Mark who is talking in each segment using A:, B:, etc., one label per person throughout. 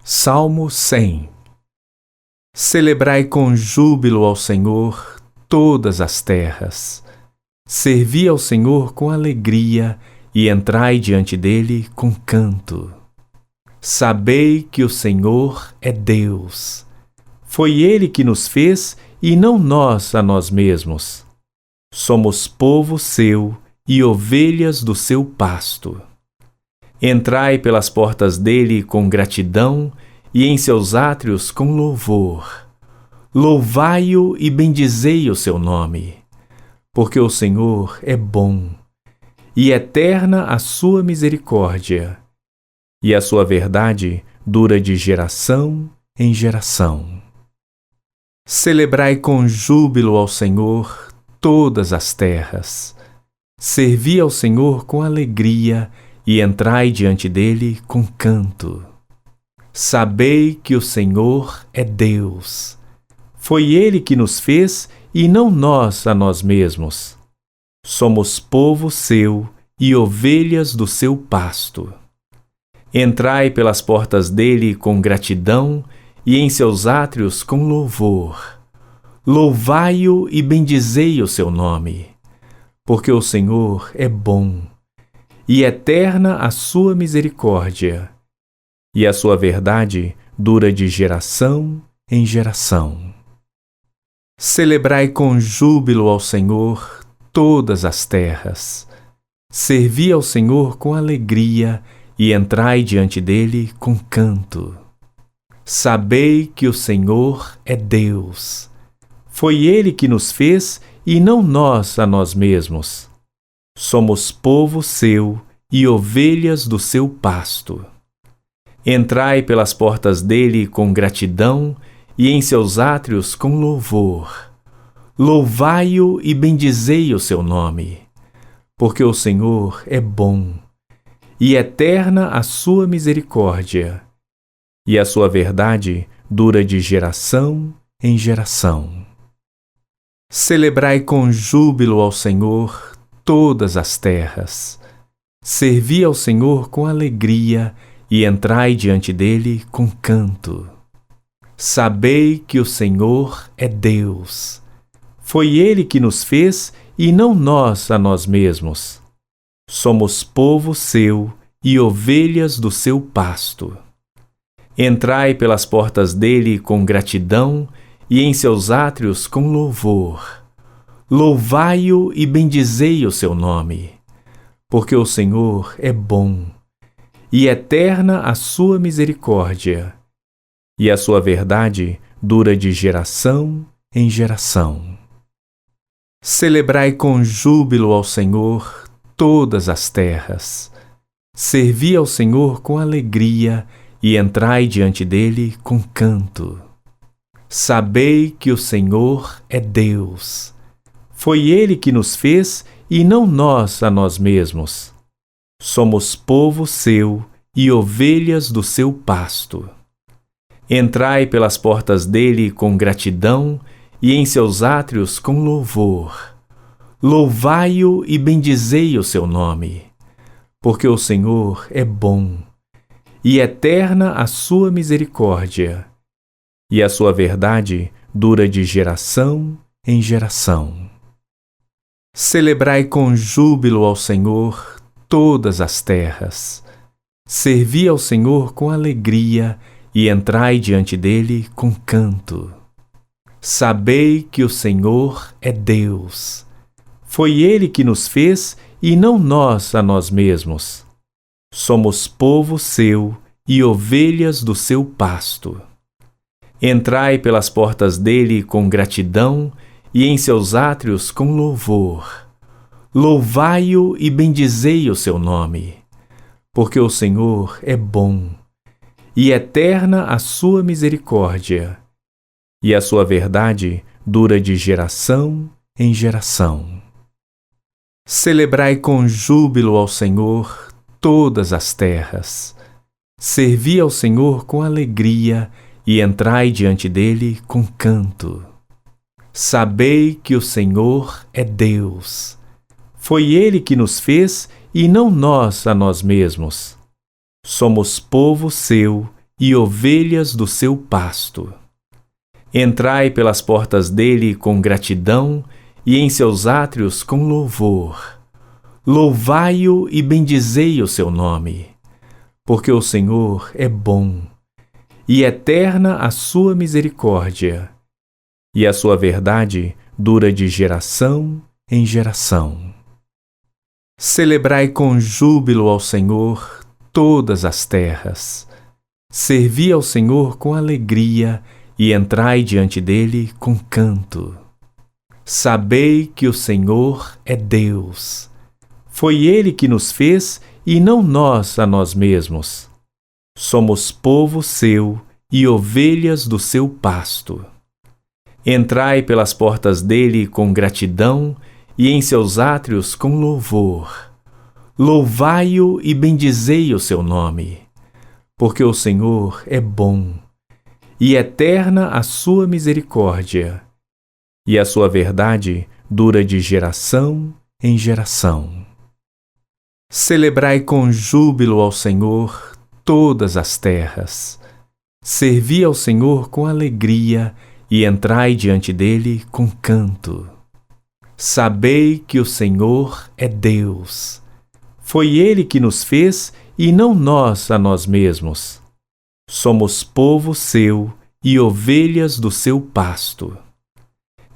A: Salmo 100. Celebrai com júbilo ao Senhor todas as terras. Servi ao Senhor com alegria e entrai diante dele com canto. Sabei que o Senhor é Deus. Foi ele que nos fez e não nós a nós mesmos. Somos povo seu e ovelhas do seu pasto. Entrai pelas portas dele com gratidão e em seus átrios com louvor. Louvai-o e bendizei o seu nome, porque o Senhor é bom, e eterna a sua misericórdia, e a sua verdade dura de geração em geração. Celebrai com júbilo ao Senhor todas as terras. Servi ao Senhor com alegria e entrai diante dele com canto. Sabei que o Senhor é Deus. Foi ele que nos fez e não nós a nós mesmos. Somos povo seu e ovelhas do seu pasto. Entrai pelas portas dele com gratidão e em seus átrios com louvor. Louvai-o e bendizei o seu nome, porque o Senhor é bom, e eterna a sua misericórdia, e a sua verdade dura de geração em geração. Celebrai com júbilo ao Senhor todas as terras. Servi ao Senhor com alegria e entrai diante dele com canto. Sabei que o Senhor é Deus. Foi ele que nos fez e não nós a nós mesmos. Somos povo seu e ovelhas do seu pasto. Entrai pelas portas dele com gratidão e em seus átrios com louvor. Louvai-o e bendizei o seu nome, porque o Senhor é bom, e eterna a sua misericórdia, e a sua verdade dura de geração em geração. Celebrai com júbilo ao Senhor todas as terras. Servi ao Senhor com alegria e entrai diante dele com canto. Sabei que o Senhor é Deus. Foi ele que nos fez e não nós a nós mesmos. Somos povo seu e ovelhas do seu pasto. Entrai pelas portas dele com gratidão e em seus átrios com louvor. Louvai-o e bendizei o seu nome, porque o Senhor é bom, e eterna a sua misericórdia, e a sua verdade dura de geração em geração. Celebrai com júbilo ao Senhor todas as terras. Servi ao Senhor com alegria e entrai diante dele com canto. Sabei que o Senhor é Deus. Foi ele que nos fez e não nós a nós mesmos. Somos povo seu e ovelhas do seu pasto. Entrai pelas portas dele com gratidão e em seus átrios com louvor. Louvai-o e bendizei o seu nome, porque o Senhor é bom, e eterna a sua misericórdia, e a sua verdade dura de geração em geração. Celebrai com júbilo ao Senhor todas as terras. Servi ao Senhor com alegria e entrai diante dele com canto. Sabei que o Senhor é Deus. Foi ele que nos fez e não nós a nós mesmos. Somos povo seu e ovelhas do seu pasto. Entrai pelas portas dele com gratidão e em seus átrios com louvor. Louvai-o e bendizei o seu nome, porque o Senhor é bom, e eterna a sua misericórdia, e a sua verdade dura de geração em geração. Celebrai com júbilo ao Senhor todas as terras. Servi ao Senhor com alegria e entrai diante dele com canto. Sabei que o Senhor é Deus. Foi ele que nos fez e não nós a nós mesmos. Somos povo seu e ovelhas do seu pasto. Entrai pelas portas dele com gratidão e em seus átrios com louvor. Louvai-o e bendizei o seu nome, porque o Senhor é bom, e eterna a sua misericórdia, e a sua verdade dura de geração em geração. Celebrai com júbilo ao Senhor todas as terras. Servi ao Senhor com alegria e entrai diante dele com canto. Sabei que o Senhor é Deus. Foi ele que nos fez e não nós a nós mesmos. Somos povo seu e ovelhas do seu pasto. Entrai pelas portas dele com gratidão e em seus átrios com louvor. Louvai-o e bendizei o seu nome, porque o Senhor é bom, e eterna a sua misericórdia, e a sua verdade dura de geração em geração. Celebrai com júbilo ao Senhor todas as terras. Servi ao Senhor com alegria e entrai diante dele com canto. Sabei que o Senhor é Deus. Foi ele que nos fez e não nós a nós mesmos. Somos povo seu e ovelhas do seu pasto.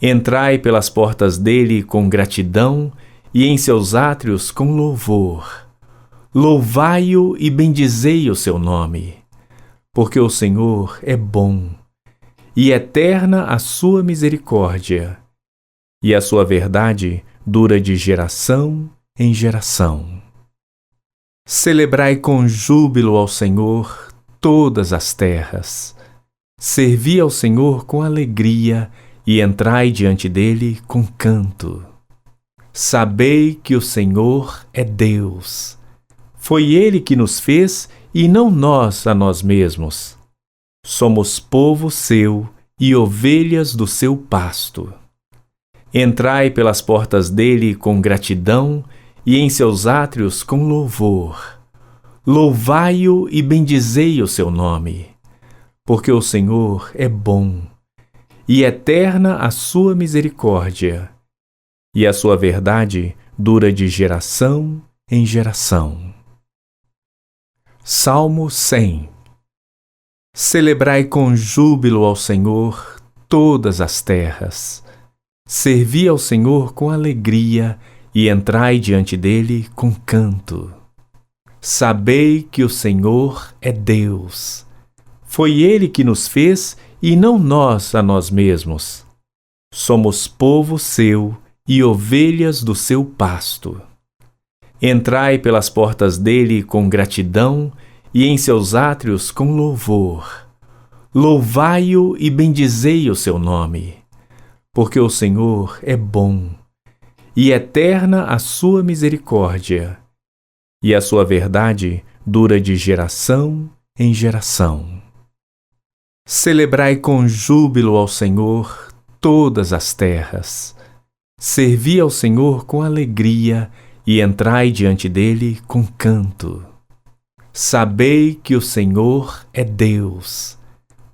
A: Entrai pelas portas dele com gratidão e em seus átrios com louvor. Louvai-o e bendizei o seu nome, porque o Senhor é bom, e eterna a sua misericórdia, e a sua verdade dura de geração em geração. Celebrai com júbilo ao Senhor todas as terras. Servi ao Senhor com alegria e entrai diante dele com canto. Sabei que o Senhor é Deus. Foi ele que nos fez e não nós a nós mesmos. Somos povo seu e ovelhas do seu pasto. Entrai pelas portas dele com gratidão e em seus átrios com louvor. Louvai-o e bendizei o seu nome, porque o Senhor é bom, e eterna a sua misericórdia, e a sua verdade dura de geração em geração. Salmo 100. Celebrai com júbilo ao Senhor todas as terras. Servi ao Senhor com alegria e entrai diante dele com canto. Sabei que o Senhor é Deus. Foi ele que nos fez e não nós a nós mesmos. Somos povo seu e ovelhas do seu pasto. Entrai pelas portas dele com gratidão e em seus átrios com louvor. Louvai-o e bendizei o seu nome, porque o Senhor é bom, e eterna a sua misericórdia, e a sua verdade dura de geração em geração. Celebrai com júbilo ao Senhor todas as terras. Servi ao Senhor com alegria e entrai diante dele com canto. Sabei que o Senhor é Deus.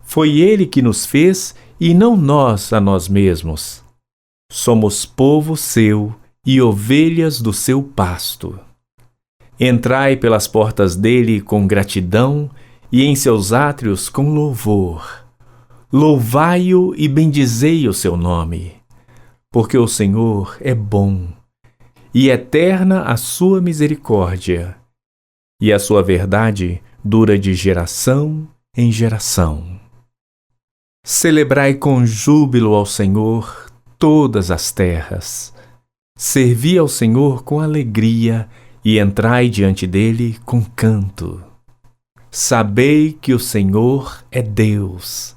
A: Foi ele que nos fez e não nós a nós mesmos. Somos povo seu e ovelhas do seu pasto. Entrai pelas portas dele com gratidão e em seus átrios com louvor. Louvai-o e bendizei o seu nome, porque o Senhor é bom, e eterna a sua misericórdia, e a sua verdade dura de geração em geração. Celebrai com júbilo ao Senhor todas as terras. Servi ao Senhor com alegria e entrai diante dele com canto. Sabei que o Senhor é Deus.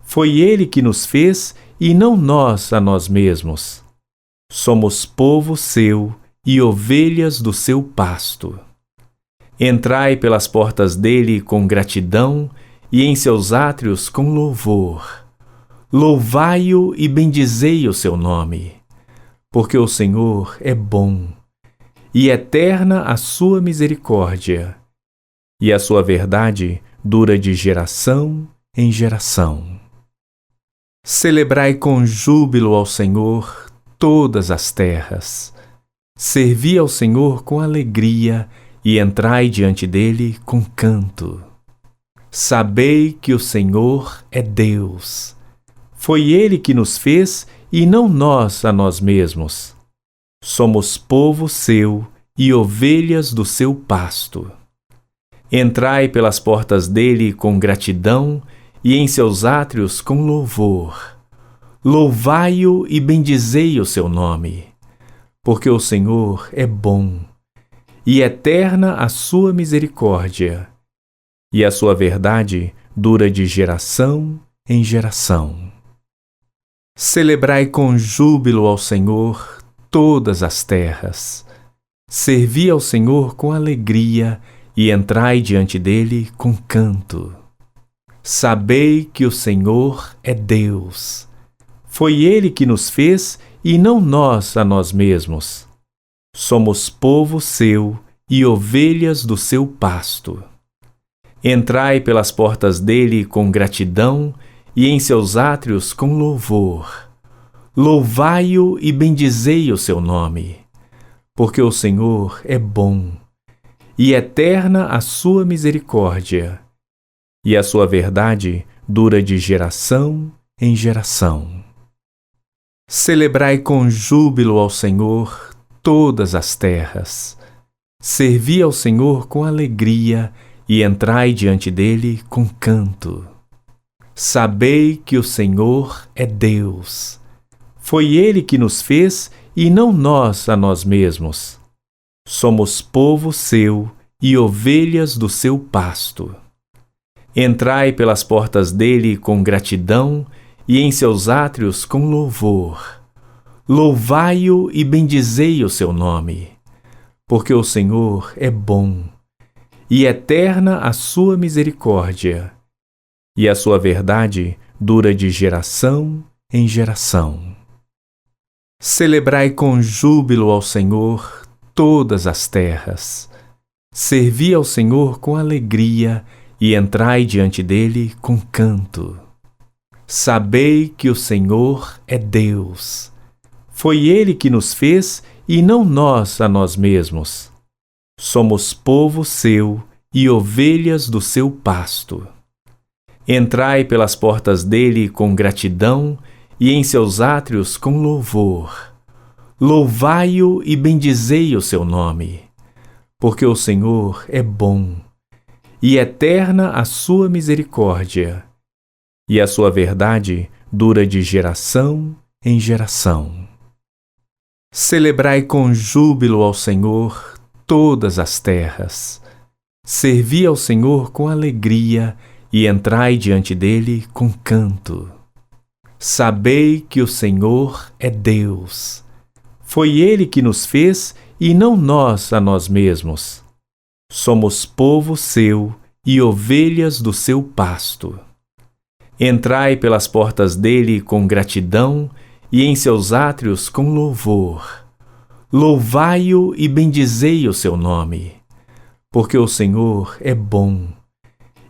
A: Foi ele que nos fez e não nós a nós mesmos. Somos povo seu e ovelhas do seu pasto. Entrai pelas portas dele com gratidão e em seus átrios com louvor. Louvai-o e bendizei o seu nome, porque o Senhor é bom, e eterna a sua misericórdia, e a sua verdade dura de geração em geração. Celebrai com júbilo ao Senhor todas as terras. Servi ao Senhor com alegria e entrai diante dele com canto. Sabei que o Senhor é Deus. Foi ele que nos fez e não nós a nós mesmos. Somos povo seu e ovelhas do seu pasto. Entrai pelas portas dele com gratidão e em seus átrios com louvor. Louvai-o e bendizei o seu nome, porque o Senhor é bom, e eterna a sua misericórdia, e a sua verdade dura de geração em geração. Celebrai com júbilo ao Senhor todas as terras. Servi ao Senhor com alegria e entrai diante dele com canto. Sabei que o Senhor é Deus. Foi ele que nos fez e não nós a nós mesmos. Somos povo seu e ovelhas do seu pasto. Entrai pelas portas dele com gratidão e em seus átrios com louvor. Louvai-o e bendizei o seu nome, porque o Senhor é bom, e eterna a sua misericórdia, e a sua verdade dura de geração em geração. Celebrai com júbilo ao Senhor todas as terras. Servi ao Senhor com alegria e entrai diante dele com canto. Sabei que o Senhor é Deus. Foi ele que nos fez e não nós a nós mesmos. Somos povo seu e ovelhas do seu pasto. Entrai pelas portas dele com gratidão e em seus átrios com louvor. Louvai-o e bendizei o seu nome, porque o Senhor é bom, e eterna a sua misericórdia, e a sua verdade dura de geração em geração. Celebrai com júbilo ao Senhor todas as terras. Servi ao Senhor com alegria e entrai diante dele com canto. Sabei que o Senhor é Deus. Foi ele que nos fez e não nós a nós mesmos. Somos povo seu e ovelhas do seu pasto. Entrai pelas portas dele com gratidão e em seus átrios com louvor. Louvai-o e bendizei o seu nome, porque o Senhor é bom, e eterna a sua misericórdia, e a sua verdade dura de geração em geração. Celebrai com júbilo ao Senhor todas as terras. Servi ao Senhor com alegria e entrai diante dele com canto. Sabei que o Senhor é Deus. Foi ele que nos fez e não nós a nós mesmos. Somos povo seu e ovelhas do seu pasto. Entrai pelas portas dele com gratidão e em seus átrios com louvor. Louvai-o e bendizei o seu nome, porque o Senhor é bom,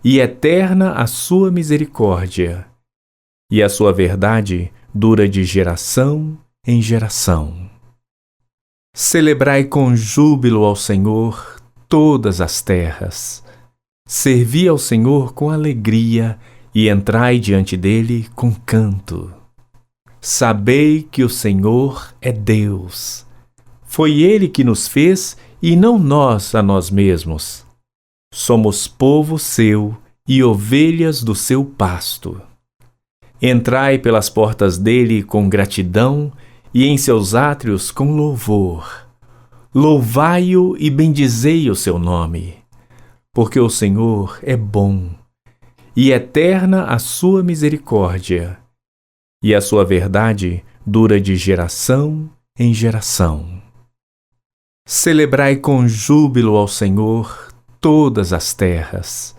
A: e eterna a sua misericórdia, e a sua verdade dura de geração em geração. Celebrai com júbilo ao Senhor todas as terras. Servi ao Senhor com alegria e entrai diante dele com canto. Sabei que o Senhor é Deus. Foi ele que nos fez e não nós a nós mesmos. Somos povo seu e ovelhas do seu pasto. Entrai pelas portas dele com gratidão e em seus átrios com louvor. Louvai-o e bendizei o seu nome, porque o Senhor é bom, e eterna a sua misericórdia, e a sua verdade dura de geração em geração. Celebrai com júbilo ao Senhor todas as terras.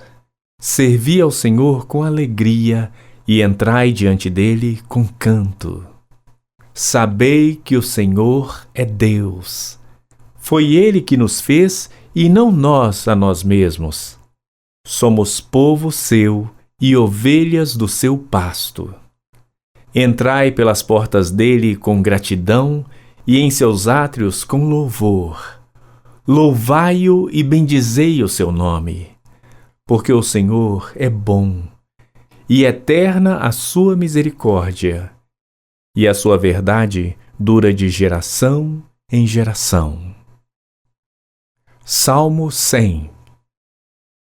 A: Servi ao Senhor com alegria e entrai diante dele com canto. Sabei que o Senhor é Deus. Foi ele que nos fez e não nós a nós mesmos. Somos povo seu e ovelhas do seu pasto. Entrai pelas portas dele com gratidão e em seus átrios com louvor. Louvai-o e bendizei o seu nome, porque o Senhor é bom, e eterna a sua misericórdia, e a sua verdade dura de geração em geração. Salmo 100.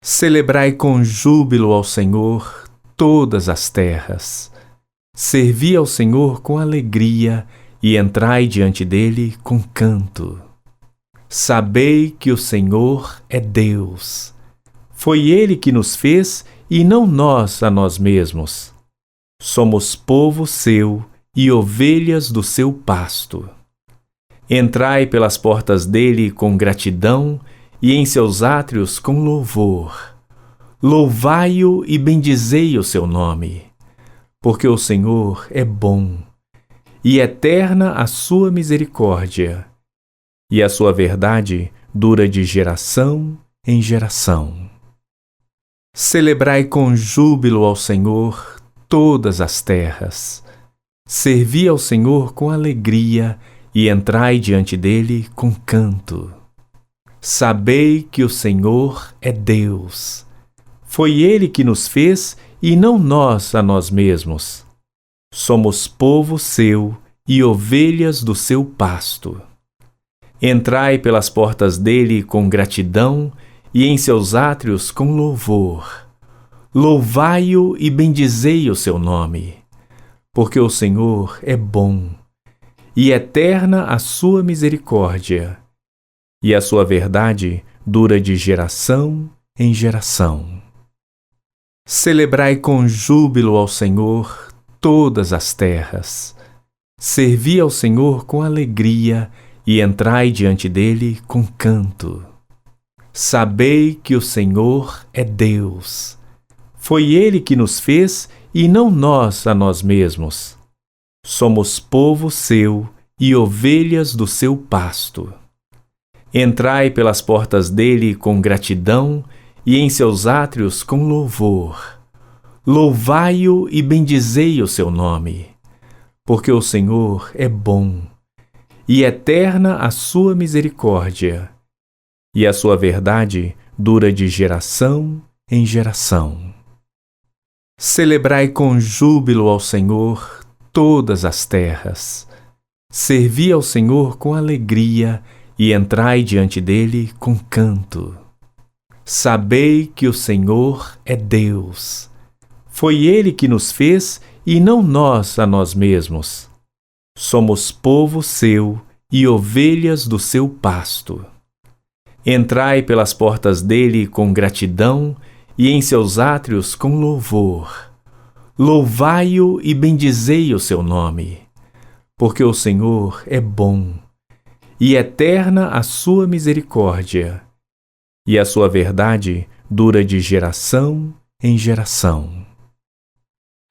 A: Celebrai com júbilo ao Senhor todas as terras. Servi ao Senhor com alegria e entrai diante dele com canto. Sabei que o Senhor é Deus. Foi ele que nos fez e não nós a nós mesmos. Somos povo seu e ovelhas do seu pasto. Entrai pelas portas dele com gratidão e em seus átrios com louvor. Louvai-o e bendizei o seu nome, porque o Senhor é bom, e eterna a sua misericórdia, e a sua verdade dura de geração em geração. Celebrai com júbilo ao Senhor todas as terras. Servi ao Senhor com alegria e entrai diante dele com canto. Sabei que o Senhor é Deus. Foi ele que nos fez e não nós a nós mesmos. Somos povo seu e ovelhas do seu pasto. Entrai pelas portas dele com gratidão e em seus átrios com louvor. Louvai-o e bendizei o seu nome, porque o Senhor é bom, e eterna a sua misericórdia, e a sua verdade dura de geração em geração. Celebrai com júbilo ao Senhor todas as terras. Servi ao Senhor com alegria e entrai diante dele com canto. Sabei que o Senhor é Deus. Foi ele que nos fez e não nós a nós mesmos. Somos povo seu e ovelhas do seu pasto. Entrai pelas portas dele com gratidão e em seus átrios com louvor. Louvai-o e bendizei o seu nome, porque o Senhor é bom, e eterna a sua misericórdia, e a sua verdade dura de geração em geração. Celebrai com júbilo ao Senhor todas as terras. Servi ao Senhor com alegria e entrai diante dele com canto. Sabei que o Senhor é Deus. Foi ele que nos fez e não nós a nós mesmos. Somos povo seu e ovelhas do seu pasto. Entrai pelas portas dele com gratidão e em seus átrios com louvor. Louvai-o e bendizei o seu nome, porque o Senhor é bom, e eterna a sua misericórdia, e a sua verdade dura de geração em geração.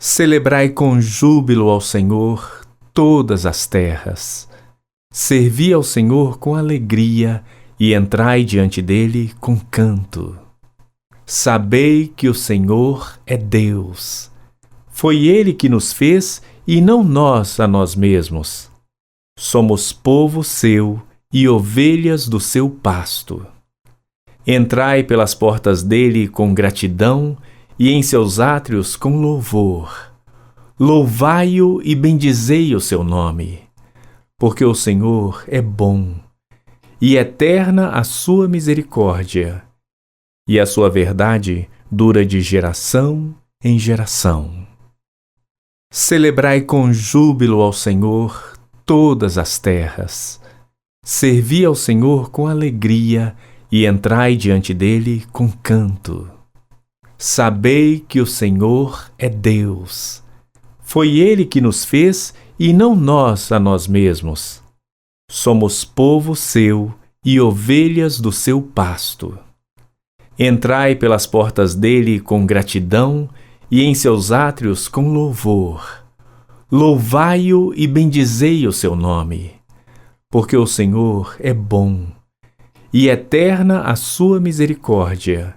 A: Celebrai com júbilo ao Senhor todas as terras. Servi ao Senhor com alegria e entrai diante dele com canto. Sabei que o Senhor é Deus. Foi ele que nos fez e não nós a nós mesmos. Somos povo seu e ovelhas do seu pasto. Entrai pelas portas dele com gratidão e em seus átrios com louvor. Louvai-o e bendizei o seu nome, porque o Senhor é bom, e eterna a sua misericórdia, e a sua verdade dura de geração em geração. Celebrai com júbilo ao Senhor todas as terras. Servi ao Senhor com alegria e entrai diante dele com canto. Sabei que o Senhor é Deus. Foi ele que nos fez e não nós a nós mesmos. Somos povo seu e ovelhas do seu pasto. Entrai pelas portas dele com gratidão e em seus átrios com louvor. Louvai-o e bendizei o seu nome, porque o Senhor é bom, e eterna a sua misericórdia,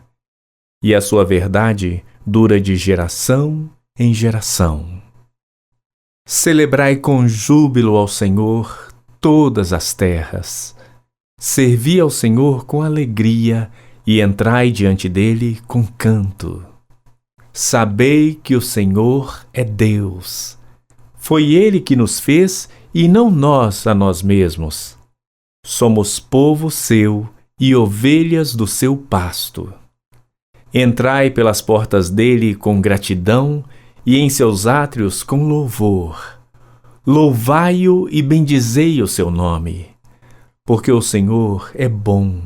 A: e a sua verdade dura de geração em geração. Celebrai com júbilo ao Senhor todas as terras. Servi ao Senhor com alegria e entrai diante dele com canto. Sabei que o Senhor é Deus. Foi ele que nos fez e não nós a nós mesmos. Somos povo seu e ovelhas do seu pasto. Entrai pelas portas dele com gratidão e em seus átrios com louvor. Louvai-o e bendizei o seu nome, porque o Senhor é bom,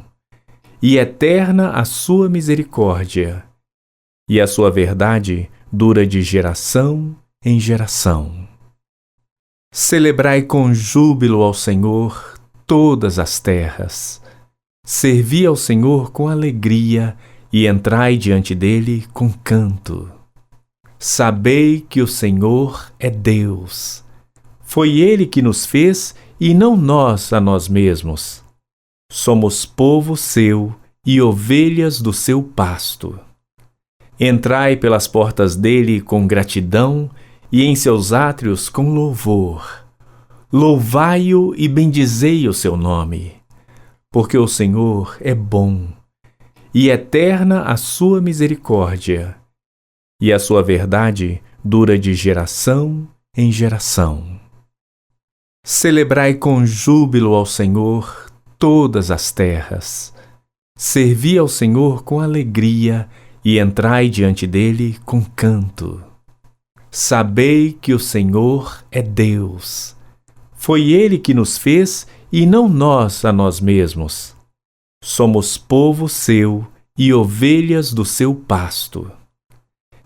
A: e eterna a sua misericórdia, e a sua verdade dura de geração em geração. Celebrai com júbilo ao Senhor todas as terras. Servi ao Senhor com alegria e entrai diante dele com canto. Sabei que o Senhor é Deus. Foi ele que nos fez e não nós a nós mesmos. Somos povo seu e ovelhas do seu pasto. Entrai pelas portas dele com gratidão e em seus átrios com louvor. Louvai-o e bendizei o seu nome, porque o Senhor é bom, e eterna a sua misericórdia, e a sua verdade dura de geração em geração. Celebrai com júbilo ao Senhor todas as terras. Servi ao Senhor com alegria e entrai diante dele com canto. Sabei que o Senhor é Deus. Foi ele que nos fez e não nós a nós mesmos. Somos povo seu e ovelhas do seu pasto.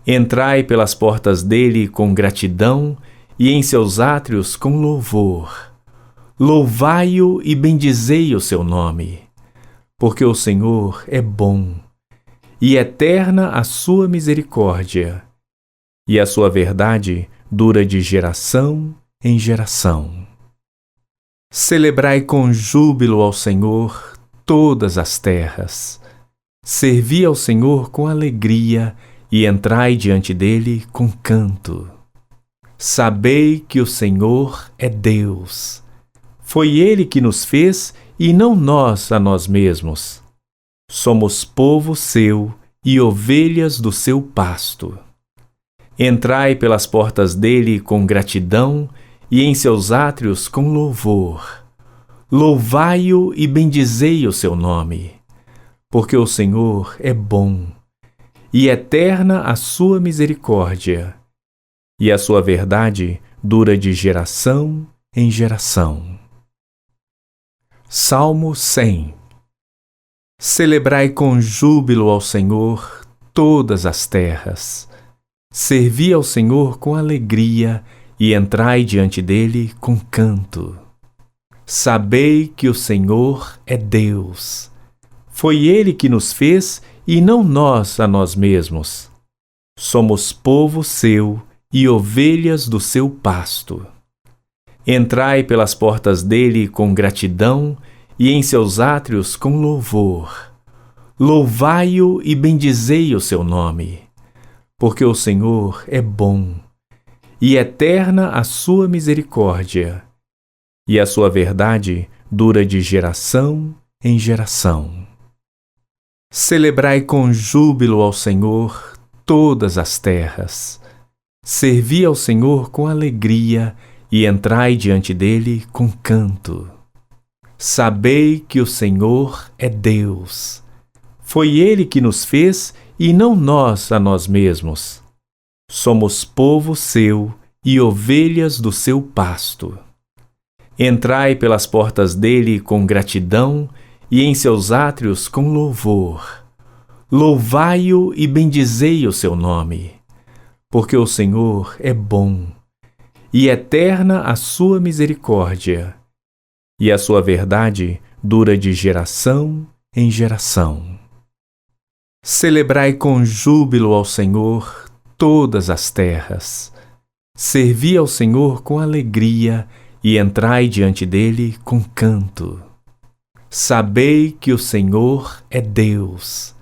A: Entrai pelas portas dele com gratidão e em seus átrios com louvor. Louvai-o e bendizei o seu nome, porque o Senhor é bom, e eterna a sua misericórdia, e a sua verdade dura de geração em geração. Celebrai com júbilo ao Senhor todas as terras. Servi ao Senhor com alegria e entrai diante dele com canto. Sabei que o Senhor é Deus. Foi ele que nos fez e não nós a nós mesmos. Somos povo seu e ovelhas do seu pasto. Entrai pelas portas dele com gratidão e em seus átrios com louvor. Louvai-o e bendizei o seu nome, porque o Senhor é bom, e eterna a sua misericórdia, e a sua verdade dura de geração em geração. Salmo 100. Celebrai com júbilo ao Senhor todas as terras. Servi ao Senhor com alegria e entrai diante dele com canto. Sabei que o Senhor é Deus. Foi ele que nos fez e não nós a nós mesmos. Somos povo seu e ovelhas do seu pasto. Entrai pelas portas dele com gratidão e em seus átrios com louvor. Louvai-o e bendizei o seu nome, porque o Senhor é bom, e eterna a sua misericórdia, e a sua verdade dura de geração em geração. Celebrai com júbilo ao Senhor todas as terras. Servi ao Senhor com alegria e entrai diante dele com canto. Sabei que o Senhor é Deus. Foi ele que nos fez e não nós a nós mesmos. Somos povo seu e ovelhas do seu pasto. Entrai pelas portas dele com gratidão e em seus átrios com louvor. Louvai-o e bendizei o seu nome, porque o Senhor é bom, e eterna a sua misericórdia, e a sua verdade dura de geração em geração. Celebrai com júbilo ao Senhor todas as terras. Servi ao Senhor com alegria e entrai diante dele com canto. Sabei que o Senhor é Deus.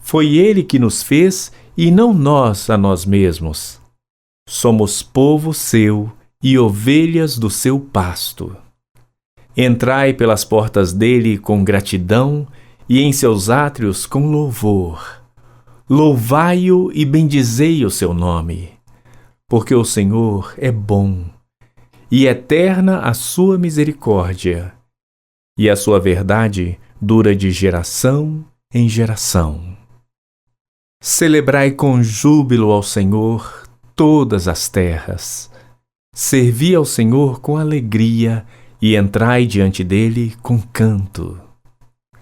A: Foi Ele que nos fez e não nós a nós mesmos. Somos povo seu e ovelhas do seu pasto. Entrai pelas portas dele com gratidão e em seus átrios com louvor. Louvai-o e bendizei o seu nome, porque o Senhor é bom, e eterna a sua misericórdia, e a sua verdade dura de geração em geração. Celebrai com júbilo ao Senhor todas as terras. Servi ao Senhor com alegria e entrai diante dele com canto.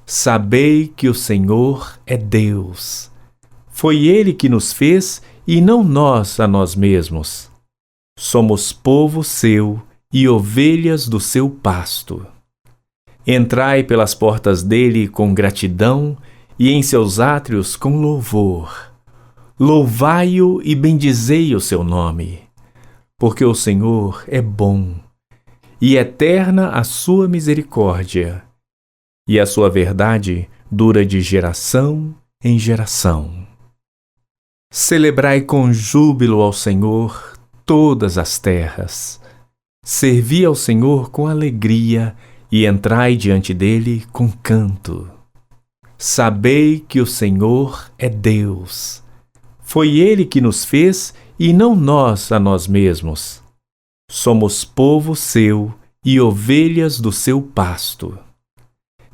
A: Sabei que o Senhor é Deus. Foi Ele que nos fez e não nós a nós mesmos. Somos povo seu e ovelhas do seu pasto. Entrai pelas portas dele com gratidão e em seus átrios com louvor. Louvai-o e bendizei o seu nome, porque o Senhor é bom, e eterna a sua misericórdia, e a sua verdade dura de geração em geração. Celebrai com júbilo ao Senhor todas as terras. Servi ao Senhor com alegria e entrai diante dele com canto. Sabei que o Senhor é Deus. Foi Ele que nos fez e não nós a nós mesmos. Somos povo seu e ovelhas do seu pasto.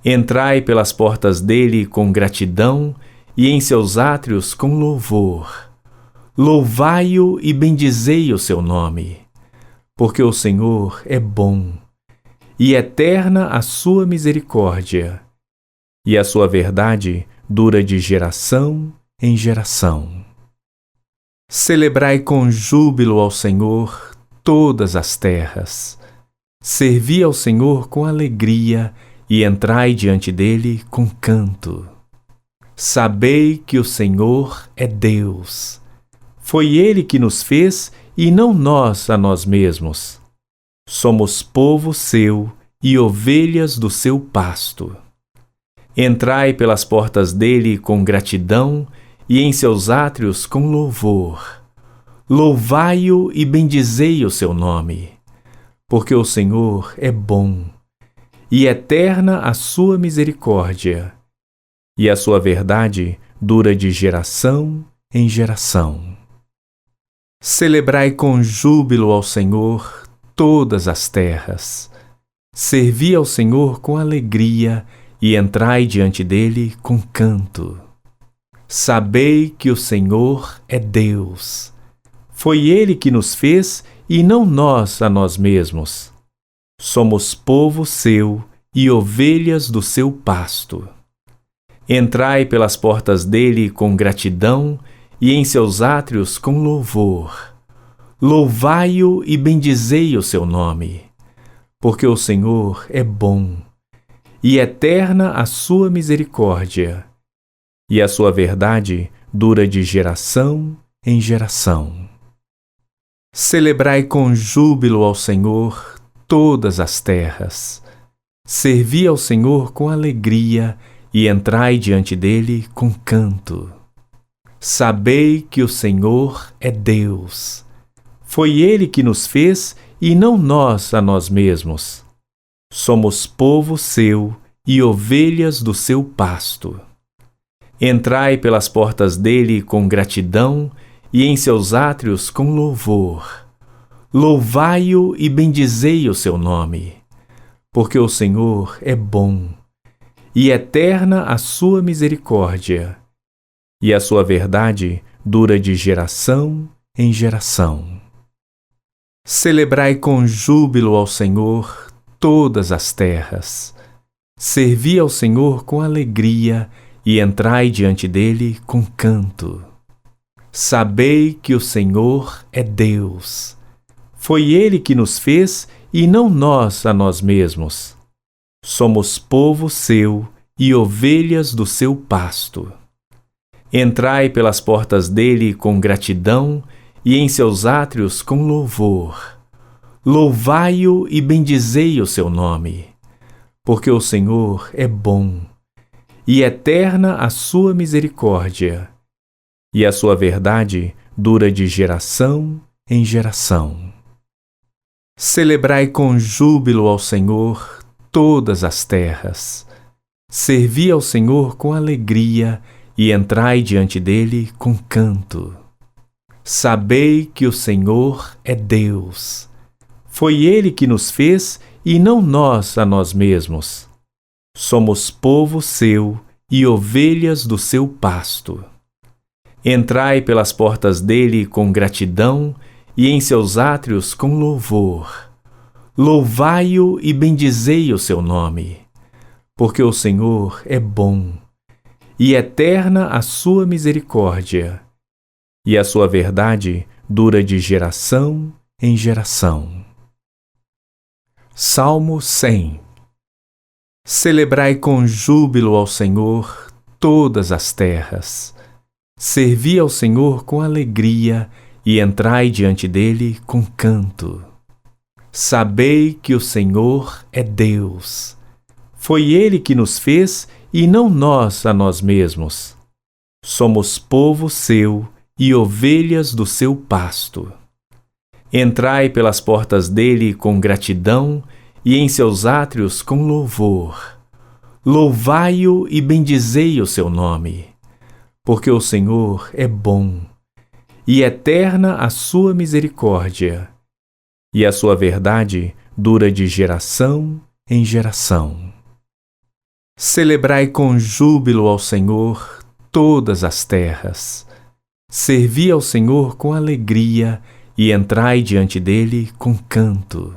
A: Entrai pelas portas dele com gratidão e em seus átrios com louvor. Louvai-o e bendizei o seu nome, porque o Senhor é bom, e eterna a sua misericórdia, e a sua verdade dura de geração em geração. Celebrai com júbilo ao Senhor todas as terras. Servi ao Senhor com alegria e entrai diante dele com canto. Sabei que o Senhor é Deus. Foi Ele que nos fez e não nós a nós mesmos. Somos povo seu e ovelhas do seu pasto. Entrai pelas portas dele com gratidão e em seus átrios com louvor. Louvai-o e bendizei o seu nome, porque o Senhor é bom, e eterna a sua misericórdia, e a sua verdade dura de geração em geração. Celebrai com júbilo ao Senhor todas as terras. Servi ao Senhor com alegria e entrai diante dele com canto. Sabei que o Senhor é Deus. Foi Ele que nos fez e não nós a nós mesmos. Somos povo seu e ovelhas do seu pasto. Entrai pelas portas dele com gratidão e em seus átrios com louvor. Louvai-o e bendizei o seu nome, porque o Senhor é bom, e eterna a sua misericórdia, e a sua verdade dura de geração em geração. Celebrai com júbilo ao Senhor todas as terras. Servi ao Senhor com alegria e entrai diante dele com canto. Sabei que o Senhor é Deus. Foi Ele que nos fez e não nós a nós mesmos. Somos povo seu e ovelhas do seu pasto. Entrai pelas portas dele com gratidão e em seus átrios com louvor. Louvai-o e bendizei o seu nome, porque o Senhor é bom, e eterna a sua misericórdia, e a sua verdade dura de geração em geração. Celebrai com júbilo ao Senhor todas as terras. Servi ao Senhor com alegria e entrai diante dele com canto. Sabei que o Senhor é Deus. Foi Ele que nos fez e não nós a nós mesmos. Somos povo seu e ovelhas do seu pasto. Entrai pelas portas dele com gratidão e em seus átrios com louvor. Louvai-o e bendizei o seu nome, porque o Senhor é bom, e eterna a sua misericórdia, e a sua verdade dura de geração em geração. Celebrai com júbilo ao Senhor todas as terras. Servi ao Senhor com alegria e entrai diante dele com canto. Sabei que o Senhor é Deus. Foi ele que nos fez e não nós a nós mesmos. Somos povo seu e ovelhas do seu pasto. Entrai pelas portas dele com gratidão e em seus átrios com louvor. Louvai-o e bendizei o seu nome, porque o Senhor é bom, e eterna a sua misericórdia, e a sua verdade dura de geração em geração. Salmo 100. Celebrai com júbilo ao Senhor todas as terras. Servi ao Senhor com alegria e entrai diante dele com canto. Sabei que o Senhor é Deus. Foi ele que nos fez e não nós a nós mesmos. Somos povo seu e ovelhas do seu pasto. Entrai pelas portas dele com gratidão e em seus átrios com louvor. Louvai-o e bendizei o seu nome, porque o Senhor é bom, e eterna a sua misericórdia, e a sua verdade dura de geração em geração. Celebrai com júbilo ao Senhor todas as terras. Servi ao Senhor com alegria e entrai diante dele com canto.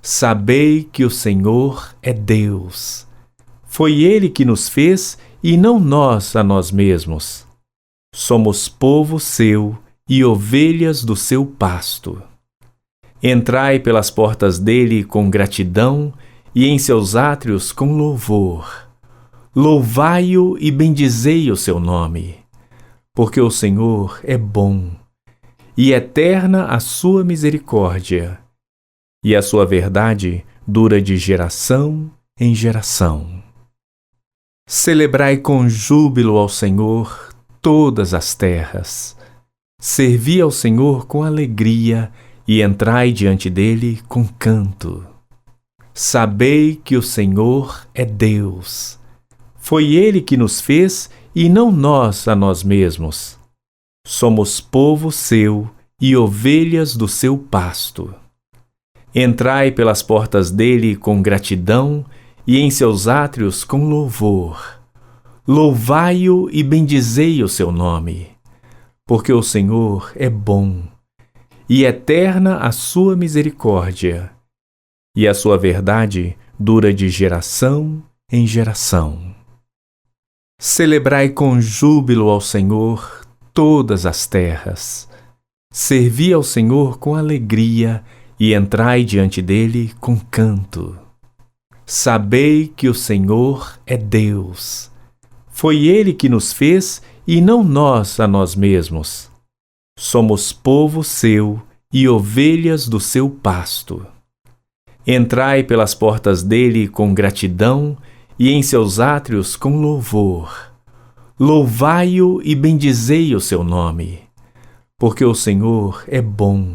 A: Sabei que o Senhor é Deus. Foi ele que nos fez e não nós a nós mesmos. Somos povo seu e ovelhas do seu pasto. Entrai pelas portas dele com gratidão e em seus átrios com louvor. Louvai-o e bendizei o seu nome, porque o Senhor é bom, e eterna a sua misericórdia, e a sua verdade dura de geração em geração. Celebrai com júbilo ao Senhor todas as terras. Servi ao Senhor com alegria e entrai diante dele com canto. Sabei que o Senhor é Deus. Foi ele que nos fez e não nós a nós mesmos. Somos povo seu e ovelhas do seu pasto. Entrai pelas portas dele com gratidão e em seus átrios com louvor. Louvai-o e bendizei o seu nome, porque o Senhor é bom, e eterna a sua misericórdia, e a sua verdade dura de geração em geração. Celebrai com júbilo ao Senhor todas as terras. Servi ao Senhor com alegria e entrai diante dele com canto. Sabei que o Senhor é Deus. Foi ele que nos fez e não nós a nós mesmos. Somos povo seu e ovelhas do seu pasto. Entrai pelas portas dele com gratidão e em seus átrios com louvor. Louvai-o e bendizei o seu nome, porque o Senhor é bom,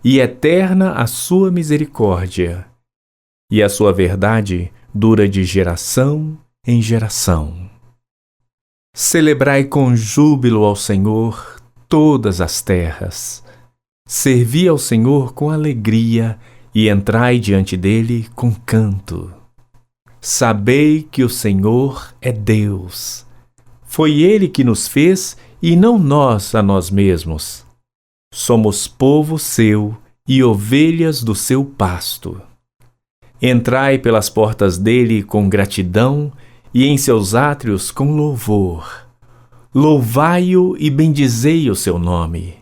A: e eterna a sua misericórdia, e a sua verdade dura de geração em geração. Celebrai com júbilo ao Senhor todas as terras. Servi ao Senhor com alegria e entrai diante dele com canto. Sabei que o Senhor é Deus. Foi ele que nos fez e não nós a nós mesmos. Somos povo seu e ovelhas do seu pasto. Entrai pelas portas dele com gratidão e em seus átrios com louvor. Louvai-o e bendizei o seu nome,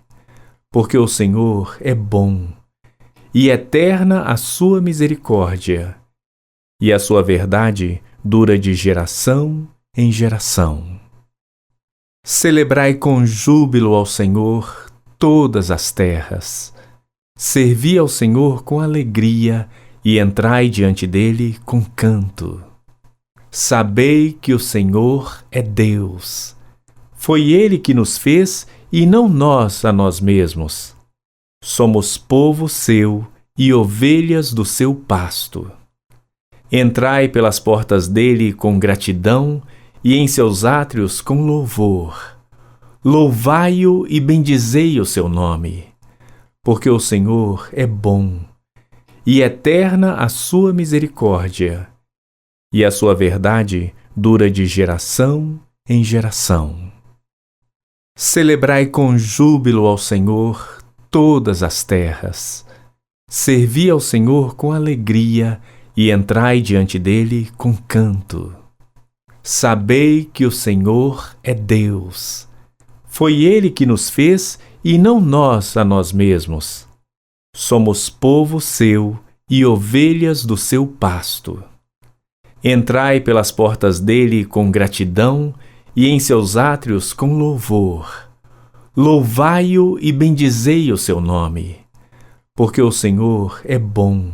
A: porque o Senhor é bom, e eterna a sua misericórdia, e a sua verdade dura de geração em geração. Celebrai com júbilo ao Senhor todas as terras. Servi ao Senhor com alegria e entrai diante dele com canto. Sabei que o Senhor é Deus. Foi Ele que nos fez e não nós a nós mesmos. Somos povo seu e ovelhas do seu pasto. Entrai pelas portas dele com gratidão e em seus átrios com louvor. Louvai-o e bendizei o seu nome, porque o Senhor é bom, e eterna a sua misericórdia, e a sua verdade dura de geração em geração. Celebrai com júbilo ao Senhor todas as terras. Servi ao Senhor com alegria e entrai diante dele com canto. Sabei que o Senhor é Deus. Foi Ele que nos fez e não nós a nós mesmos. Somos povo seu e ovelhas do seu pasto. Entrai pelas portas dele com gratidão e em seus átrios com louvor. Louvai-o e bendizei o seu nome, porque o Senhor é bom,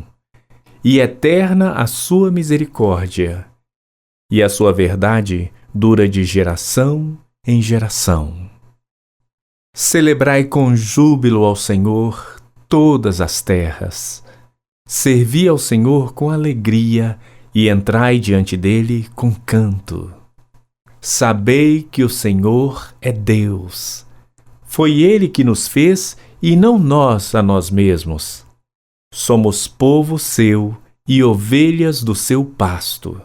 A: e eterna a sua misericórdia, e a sua verdade dura de geração em geração. Celebrai com júbilo ao Senhor todas as terras. Servi ao Senhor com alegria e entrai diante dele com canto. Sabei que o Senhor é Deus. Foi Ele que nos fez e não nós a nós mesmos. Somos povo seu e ovelhas do seu pasto.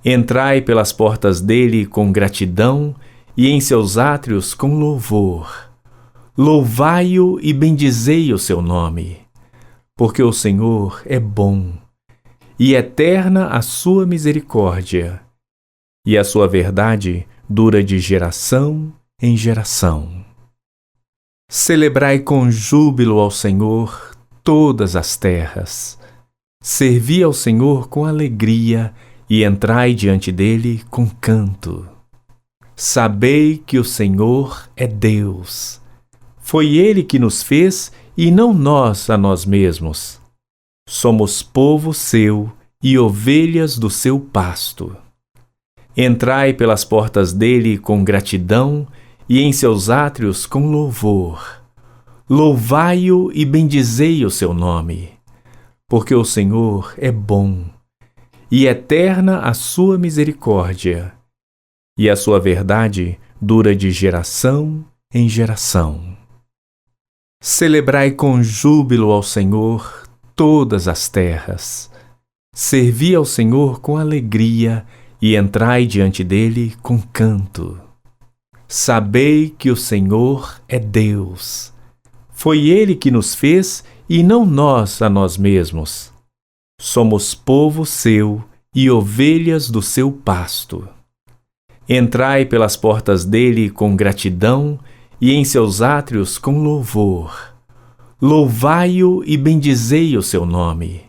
A: Entrai pelas portas dele com gratidão e em seus átrios com louvor. Louvai-o e bendizei o seu nome, porque o Senhor é bom, e eterna a sua misericórdia, e a sua verdade dura de geração em geração. Celebrai com júbilo ao Senhor todas as terras. Servi ao Senhor com alegria e entrai diante dele com canto. Sabei que o Senhor é Deus. Foi Ele que nos fez e não nós a nós mesmos. Somos povo seu e ovelhas do seu pasto. Entrai pelas portas dele com gratidão e em seus átrios com louvor. Louvai-o e bendizei o seu nome, porque o Senhor é bom, e eterna a sua misericórdia, e a sua verdade dura de geração em geração. Celebrai com júbilo ao Senhor todas as terras. Servi ao Senhor com alegria e entrai diante dele com canto. Sabei que o Senhor é Deus. Foi Ele que nos fez e não nós a nós mesmos. Somos povo seu e ovelhas do seu pasto. Entrai pelas portas dele com gratidão e em seus átrios com louvor. Louvai-o e bendizei o seu nome,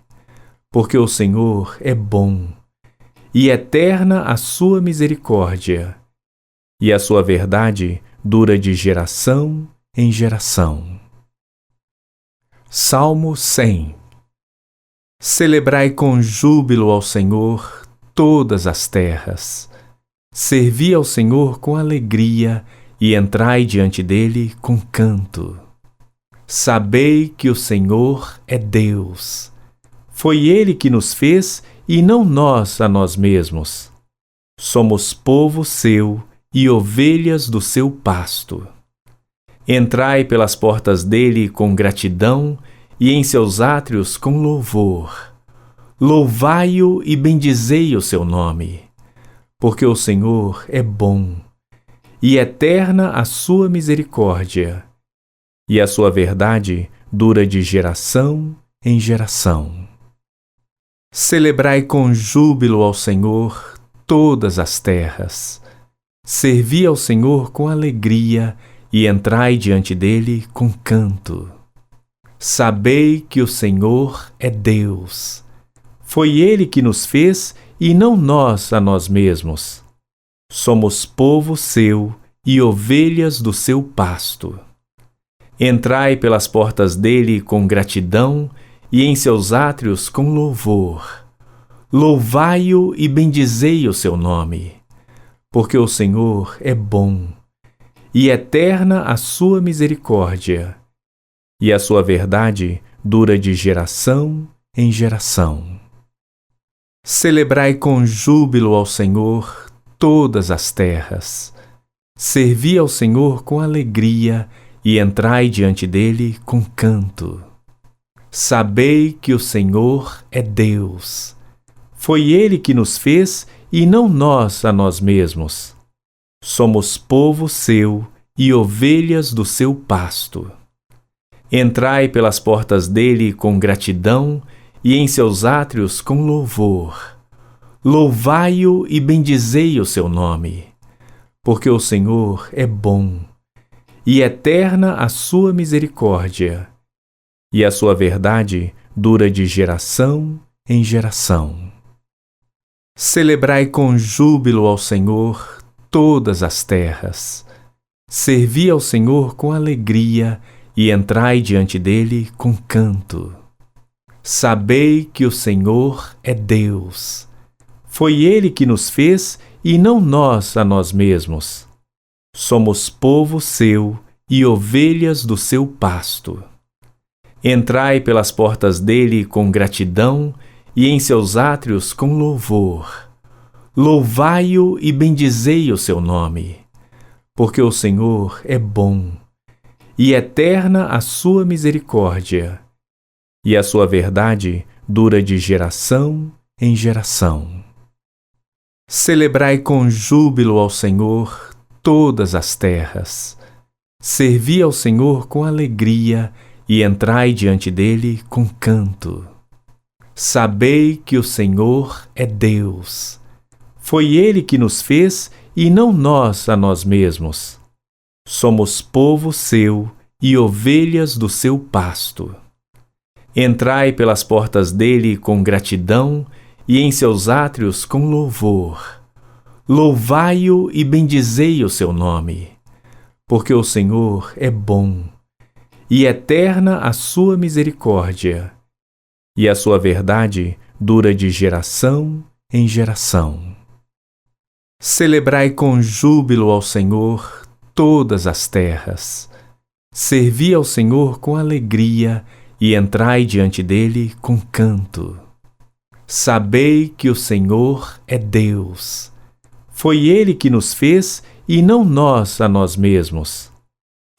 A: porque o Senhor é bom, e eterna a sua misericórdia, e a sua verdade dura de geração em geração. Salmo 100. Celebrai com júbilo ao Senhor todas as terras. Servi ao Senhor com alegria e entrai diante dele com canto. Sabei que o Senhor é Deus. Foi Ele que nos fez e não nós a nós mesmos. Somos povo seu e ovelhas do seu pasto. Entrai pelas portas dele com gratidão e em seus átrios com louvor. Louvai-o e bendizei o seu nome, porque o Senhor é bom, e eterna a sua misericórdia, e a sua verdade dura de geração em geração. Celebrai com júbilo ao Senhor todas as terras. Servi ao Senhor com alegria e entrai diante dele com canto. Sabei que o Senhor é Deus. Foi Ele que nos fez e não nós a nós mesmos. Somos povo seu e ovelhas do seu pasto. Entrai pelas portas dele com gratidão e em seus átrios com louvor. Louvai-o e bendizei o seu nome, porque o Senhor é bom, e eterna a sua misericórdia, e a sua verdade dura de geração em geração. Celebrai com júbilo ao Senhor todas as terras. Servi ao Senhor com alegria e entrai diante dele com canto. Sabei que o Senhor é Deus. Foi ele que nos fez e não nós a nós mesmos. Somos povo seu e ovelhas do seu pasto. Entrai pelas portas dele com gratidão e em seus átrios com louvor. Louvai-o e bendizei o seu nome, porque o Senhor é bom, e eterna a sua misericórdia, e a sua verdade dura de geração em geração. Celebrai com júbilo ao Senhor todas as terras. Servi ao Senhor com alegria e entrai diante dele com canto. Sabei que o Senhor é Deus. Foi ele que nos fez e não nós a nós mesmos. Somos povo seu e ovelhas do seu pasto. Entrai pelas portas dele com gratidão e em seus átrios com louvor. Louvai-o e bendizei o seu nome, porque o Senhor é bom, e eterna a sua misericórdia, e a sua verdade dura de geração em geração. Celebrai com júbilo ao Senhor todas as terras. Servi ao Senhor com alegria e entrai diante dele com canto. Sabei que o Senhor é Deus. Foi ele que nos fez e não nós a nós mesmos. Somos povo seu e ovelhas do seu pasto. Entrai pelas portas dele com gratidão e em seus átrios com louvor. Louvai-o e bendizei o seu nome, porque o Senhor é bom, e eterna a sua misericórdia, e a sua verdade dura de geração em geração. Celebrai com júbilo ao Senhor todas as terras. Servi ao Senhor com alegria e entrai diante dele com canto. Sabei que o Senhor é Deus. Foi ele que nos fez e não nós a nós mesmos.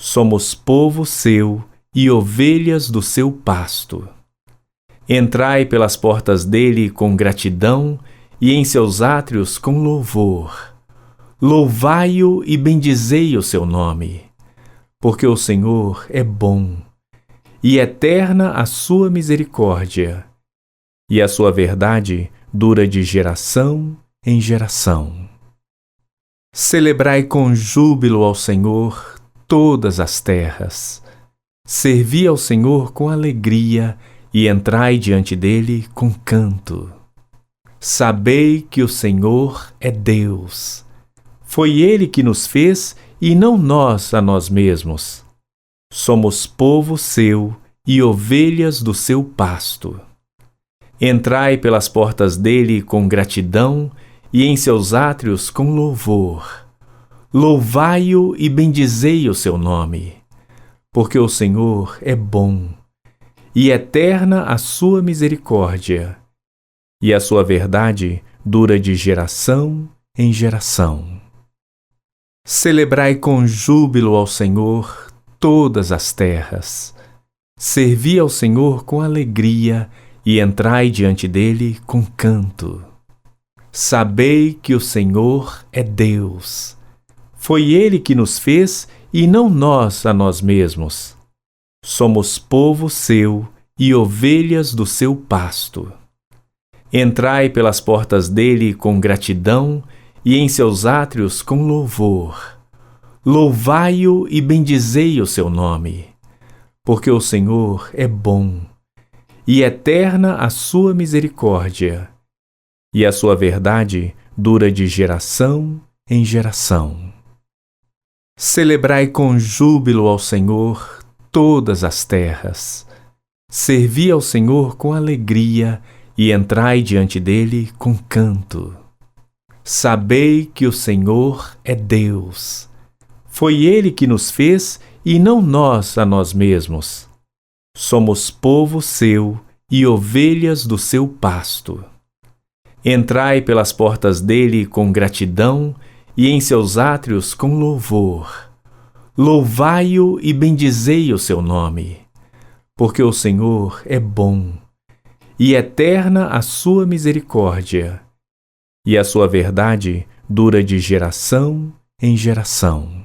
A: Somos povo seu e ovelhas do seu pasto. Entrai pelas portas dele com gratidão e em seus átrios com louvor. Louvai-o e bendizei o seu nome, porque o Senhor é bom, e eterna a sua misericórdia, e a sua verdade dura de geração em geração. Celebrai com júbilo ao Senhor todas as terras. Servi ao Senhor com alegria e entrai diante dele com canto. Sabei que o Senhor é Deus. Foi ele que nos fez e não nós a nós mesmos. Somos povo seu e ovelhas do seu pasto. Entrai pelas portas dele com gratidão e em seus átrios com louvor. Louvai-o e bendizei o seu nome, porque o Senhor é bom, e eterna a sua misericórdia, e a sua verdade dura de geração em geração. Celebrai com júbilo ao Senhor todas as terras. Servi ao Senhor com alegria e entrai diante dele com canto. Sabei que o Senhor é Deus. Foi ele que nos fez e não nós a nós mesmos. Somos povo seu e ovelhas do seu pasto. Entrai pelas portas dele com gratidão e em seus átrios com louvor. Louvai-o e bendizei o seu nome, porque o Senhor é bom, e eterna a sua misericórdia, e a sua verdade dura de geração em geração. Celebrai com júbilo ao Senhor todas as terras. Servi ao Senhor com alegria e entrai diante dele com canto. Sabei que o Senhor é Deus. Foi Ele que nos fez e não nós a nós mesmos. Somos povo seu e ovelhas do seu pasto. Entrai pelas portas dele com gratidão e em seus átrios com louvor. Louvai-o e bendizei o seu nome, porque o Senhor é bom, e eterna a sua misericórdia, e a sua verdade dura de geração em geração.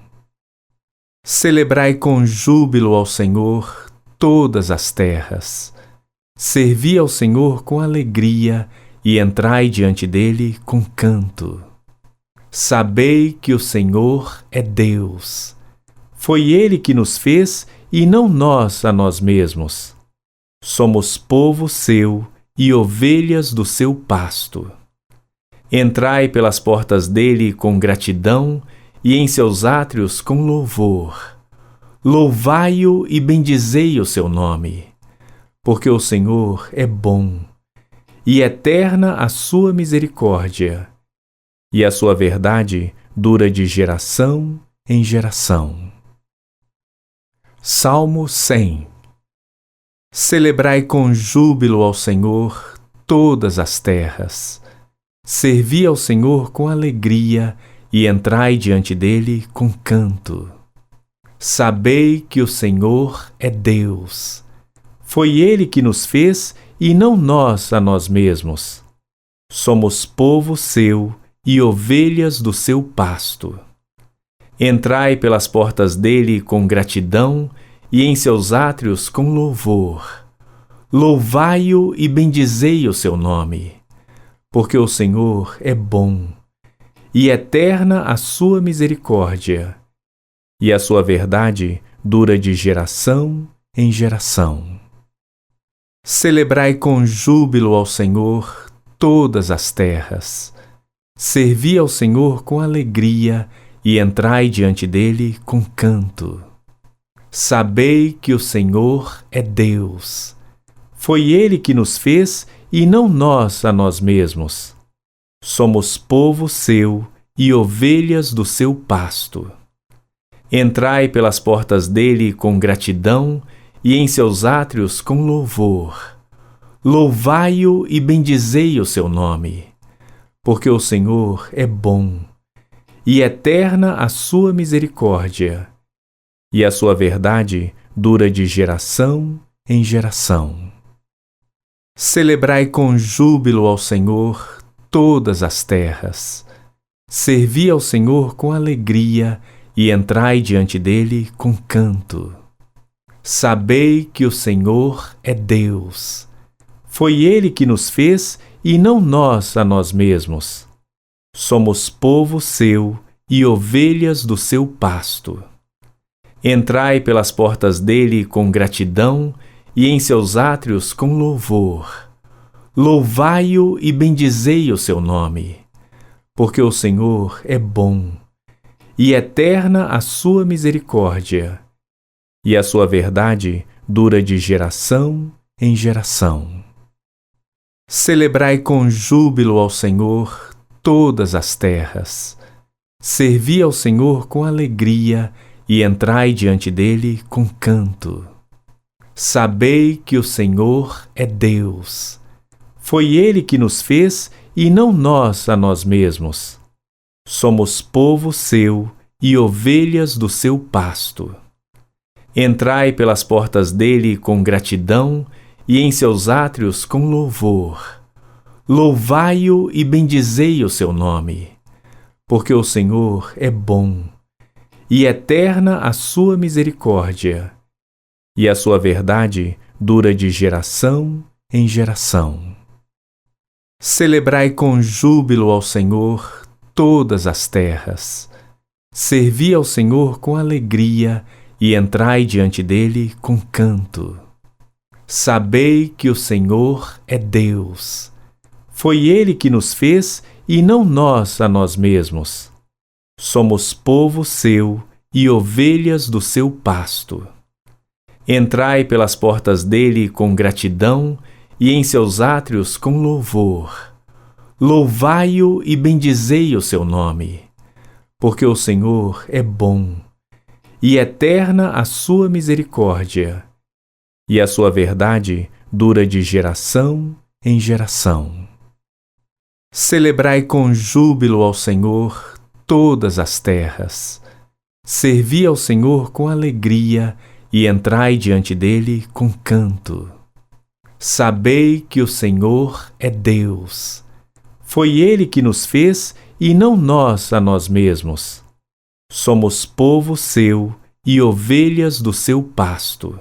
A: Celebrai com júbilo ao Senhor todas as terras. Servi ao Senhor com alegria e entrai diante dele com canto. Sabei que o Senhor é Deus. Foi Ele que nos fez e não nós a nós mesmos. Somos povo seu e ovelhas do seu pasto. Entrai pelas portas dele com gratidão e em seus átrios com louvor. Louvai-o e bendizei o seu nome, porque o Senhor é bom, e eterna a sua misericórdia, e a sua verdade dura de geração em geração. Salmo 100. Celebrai com júbilo ao Senhor todas as terras. Servi ao Senhor com alegria e entrai diante dele com canto. Sabei que o Senhor é Deus. Foi Ele que nos fez e não nós a nós mesmos. Somos povo seu e ovelhas do seu pasto. Entrai pelas portas dele com gratidão e em seus átrios com louvor. Louvai-o e bendizei o seu nome, porque o Senhor é bom, e eterna a sua misericórdia, e a sua verdade dura de geração em geração. Celebrai com júbilo ao Senhor todas as terras. Servi ao Senhor com alegria e entrai diante dele com canto. Sabei que o Senhor é Deus. Foi Ele que nos fez e não nós a nós mesmos. Somos povo seu e ovelhas do seu pasto. Entrai pelas portas dele com gratidão e em seus átrios com louvor. Louvai-o e bendizei o seu nome, porque o Senhor é bom, e eterna a sua misericórdia, e a sua verdade dura de geração em geração. Celebrai com júbilo ao Senhor todas as terras. Servi ao Senhor com alegria e entrai diante dele com canto. Sabei que o Senhor é Deus. Foi Ele que nos fez e não nós a nós mesmos. Somos povo seu e ovelhas do seu pasto. Entrai pelas portas dele com gratidão e em seus átrios com louvor. Louvai-o e bendizei o seu nome, porque o Senhor é bom, e eterna a sua misericórdia, e a sua verdade dura de geração em geração. Celebrai com júbilo ao Senhor todas as terras. Servi ao Senhor com alegria e entrai diante dele com canto. Sabei que o Senhor é Deus. Foi Ele que nos fez e não nós a nós mesmos. Somos povo seu e ovelhas do seu pasto. Entrai pelas portas dele com gratidão e em seus átrios com louvor. Louvai-o e bendizei o seu nome, porque o Senhor é bom, e eterna a sua misericórdia, e a sua verdade dura de geração em geração. Celebrai com júbilo ao Senhor todas as terras. Servi ao Senhor com alegria e entrai diante dele com canto. Sabei que o Senhor é Deus. Foi Ele que nos fez e não nós a nós mesmos. Somos povo seu e ovelhas do seu pasto. Entrai pelas portas dele com gratidão e em seus átrios com louvor. Louvai-o e bendizei o seu nome, porque o Senhor é bom, e eterna a sua misericórdia, e a sua verdade dura de geração em geração. Celebrai com júbilo ao Senhor todas as terras. Servi ao Senhor com alegria e entrai diante dele com canto. Sabei que o Senhor é Deus. Foi ele que nos fez e não nós a nós mesmos. Somos povo seu e ovelhas do seu pasto.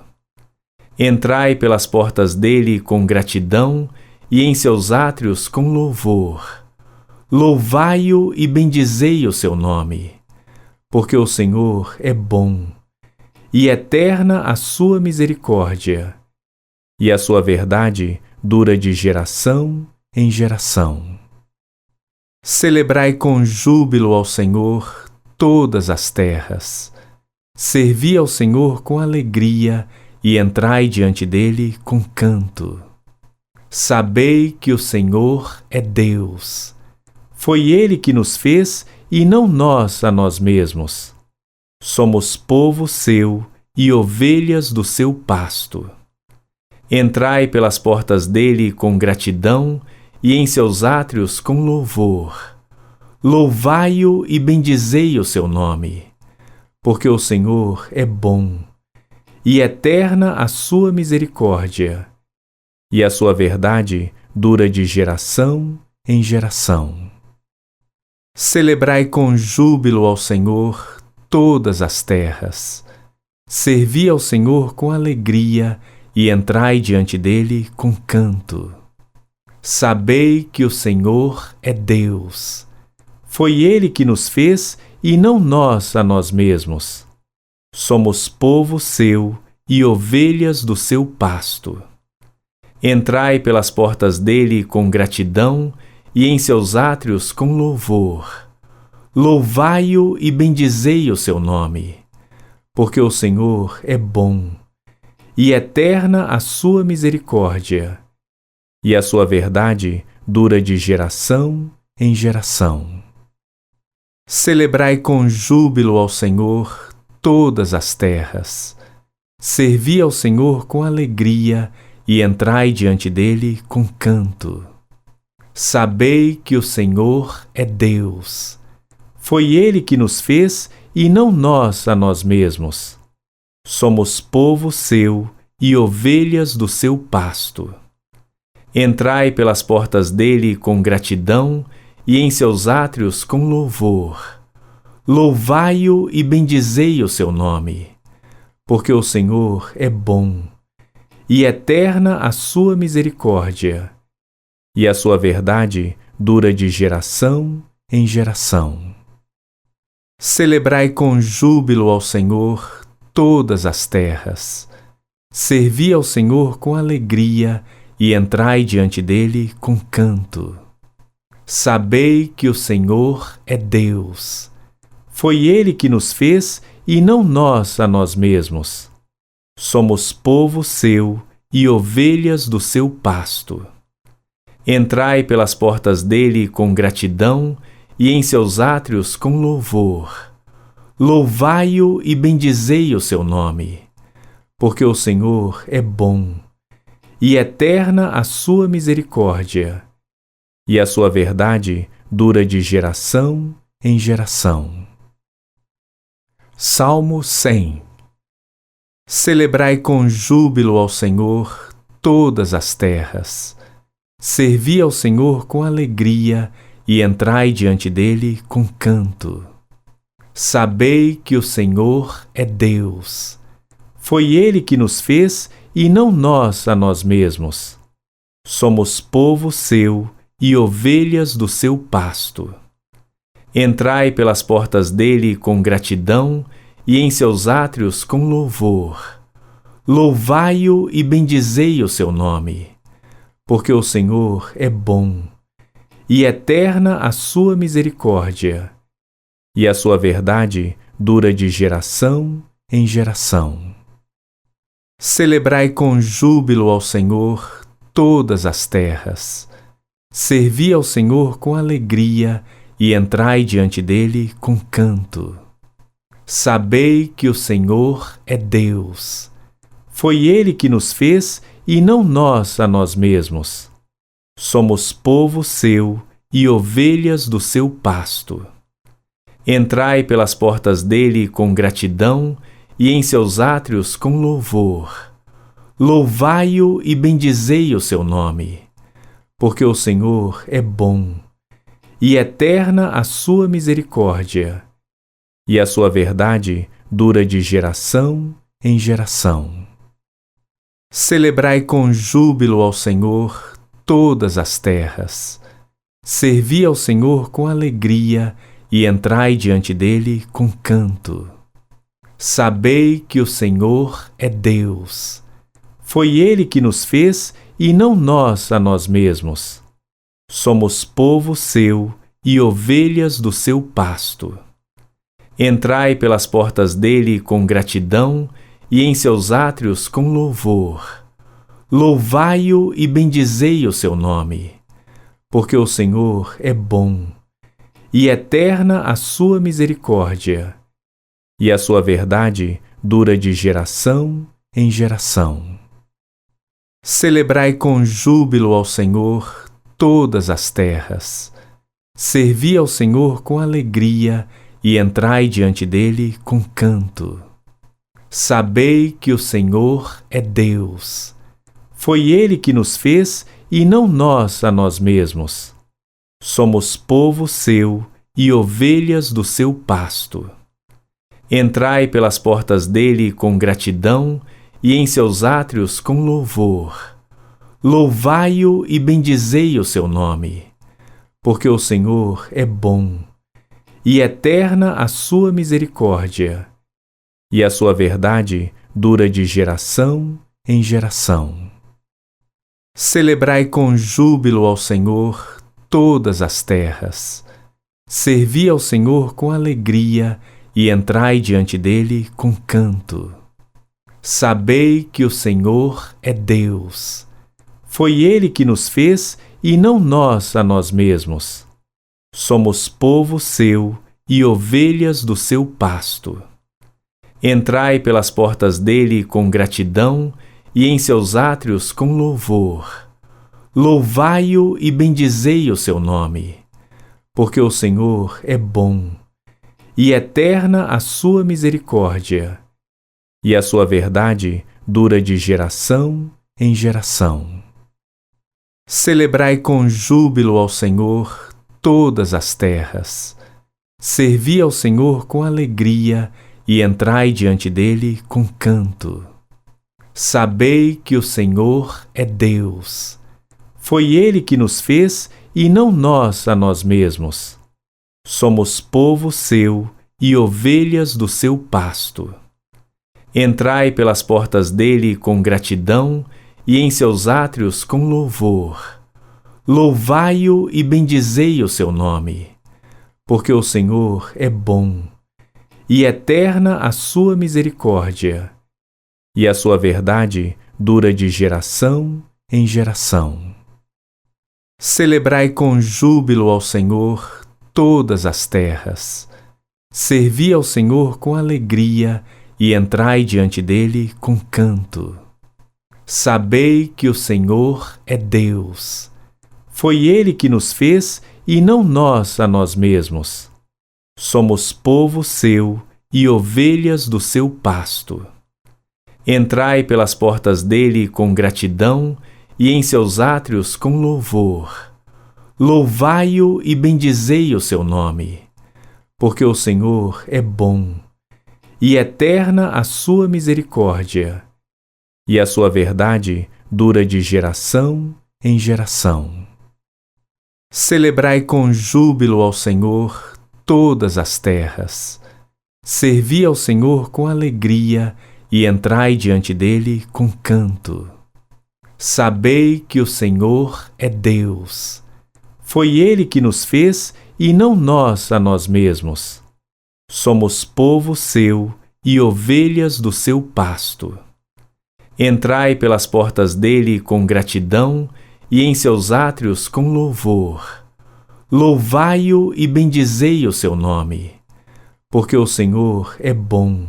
A: Entrai pelas portas dele com gratidão e em seus átrios com louvor. Louvai-o e bendizei o seu nome, porque o Senhor é bom, e eterna a sua misericórdia, e a sua verdade dura de geração em geração. Celebrai com júbilo ao Senhor todas as terras. Servi ao Senhor com alegria e entrai diante dele com canto. Sabei que o Senhor é Deus. Foi ele que nos fez e não nós a nós mesmos. Somos povo seu e ovelhas do seu pasto. Entrai pelas portas dele com gratidão e em seus átrios com louvor. Louvai-o e bendizei o seu nome, porque o Senhor é bom, e eterna a sua misericórdia, e a sua verdade dura de geração em geração. Celebrai com júbilo ao Senhor todas as terras. Servi ao Senhor com alegria e entrai diante dele com canto. Sabei que o Senhor é Deus. Foi ele que nos fez e não nós a nós mesmos. Somos povo seu e ovelhas do seu pasto. Entrai pelas portas dele com gratidão e em seus átrios com louvor. Louvai-o e bendizei o seu nome, porque o Senhor é bom, e eterna a sua misericórdia, e a sua verdade dura de geração em geração. Celebrai com júbilo ao Senhor todas as terras. Servi ao Senhor com alegria e entrai diante dele com canto. Sabei que o Senhor é Deus. Foi ele que nos fez e não nós a nós mesmos. Somos povo seu e ovelhas do seu pasto. Entrai pelas portas dele com gratidão e em seus átrios com louvor. Louvai-o e bendizei o seu nome, porque o Senhor é bom, e eterna a sua misericórdia, e a sua verdade dura de geração em geração. Celebrai com júbilo ao Senhor todas as terras. Servi ao Senhor com alegria e entrai diante dele com canto. Sabei que o Senhor é Deus. Foi ele que nos fez e não nós a nós mesmos. Somos povo seu e ovelhas do seu pasto. Entrai pelas portas dele com gratidão e em seus átrios com louvor. Louvai-o e bendizei o seu nome, porque o Senhor é bom, e eterna a sua misericórdia, e a sua verdade dura de geração em geração. Salmo 100. Celebrai com júbilo ao Senhor todas as terras. Servi ao Senhor com alegria e entrai diante dele com canto. Sabei que o Senhor é Deus. Foi ele que nos fez e não nós a nós mesmos. Somos povo seu e ovelhas do seu pasto. Entrai pelas portas dele com gratidão e em seus átrios com louvor. Louvai-o e bendizei o seu nome, porque o Senhor é bom, e eterna a sua misericórdia, e a sua verdade dura de geração em geração. Celebrai com júbilo ao Senhor todas as terras. Servi ao Senhor com alegria e entrai diante dele com canto. Sabei que o Senhor é Deus. Foi ele que nos fez e não nós a nós mesmos. Somos povo seu e ovelhas do seu pasto. Entrai pelas portas dele com gratidão e em seus átrios com louvor. Louvai-o e bendizei o seu nome, porque o Senhor é bom, e eterna a sua misericórdia, e a sua verdade dura de geração em geração. Celebrai com júbilo ao Senhor todas as terras. Servi ao Senhor com alegria e entrai diante dele com canto. Sabei que o Senhor é Deus. Foi ele que nos fez e não nós a nós mesmos. Somos povo seu e ovelhas do seu pasto. Entrai pelas portas dele com gratidão e em seus átrios com louvor. Louvai-o e bendizei o seu nome, porque o Senhor é bom, e eterna a sua misericórdia, e a sua verdade dura de geração em geração. Celebrai com júbilo ao Senhor todas as terras. Servi ao Senhor com alegria e entrai diante dele com canto. Sabei que o Senhor é Deus. Foi ele que nos fez e não nós a nós mesmos. Somos povo seu e ovelhas do seu pasto. Entrai pelas portas dele com gratidão e em seus átrios com louvor. Louvai-o e bendizei o seu nome, porque o Senhor é bom, e eterna a sua misericórdia, e a sua verdade dura de geração em geração. Celebrai com júbilo ao Senhor todas as terras. Servi ao Senhor com alegria e entrai diante dele com canto. Sabei que o Senhor é Deus. Foi ele que nos fez e não nós a nós mesmos. Somos povo seu e ovelhas do seu pasto. Entrai pelas portas dele com gratidão e em seus átrios com louvor. Louvai-o e bendizei o seu nome, porque o Senhor é bom, e eterna a sua misericórdia, e a sua verdade dura de geração em geração. Celebrai com júbilo ao Senhor todas as terras. Servi ao Senhor com alegria e entrai diante dele com canto. Sabei que o Senhor é Deus. Foi ele que nos fez e não nós a nós mesmos. Somos povo seu e ovelhas do seu pasto. Entrai pelas portas dele com gratidão e em seus átrios com louvor. Louvai-o e bendizei o seu nome, porque o Senhor é bom, e eterna a sua misericórdia, e a sua verdade dura de geração em geração. Celebrai com júbilo ao Senhor todas as terras. Servi ao Senhor com alegria e entrai diante dele com canto. Sabei que o Senhor é Deus. Foi ele que nos fez e não nós a nós mesmos. Somos povo seu e ovelhas do seu pasto. Entrai pelas portas dele com gratidão e em seus átrios com louvor. Louvai-o e bendizei o seu nome, porque o Senhor é bom, e eterna a sua misericórdia, e a sua verdade dura de geração em geração. Celebrai com júbilo ao Senhor todas as terras. Servi ao Senhor com alegria e entrai diante dele com canto. Sabei que o Senhor é Deus. Foi ele que nos fez e não nós a nós mesmos. Somos povo seu e ovelhas do seu pasto. Entrai pelas portas dele com gratidão e em seus átrios com louvor. Louvai-o e bendizei o seu nome, porque o Senhor é bom,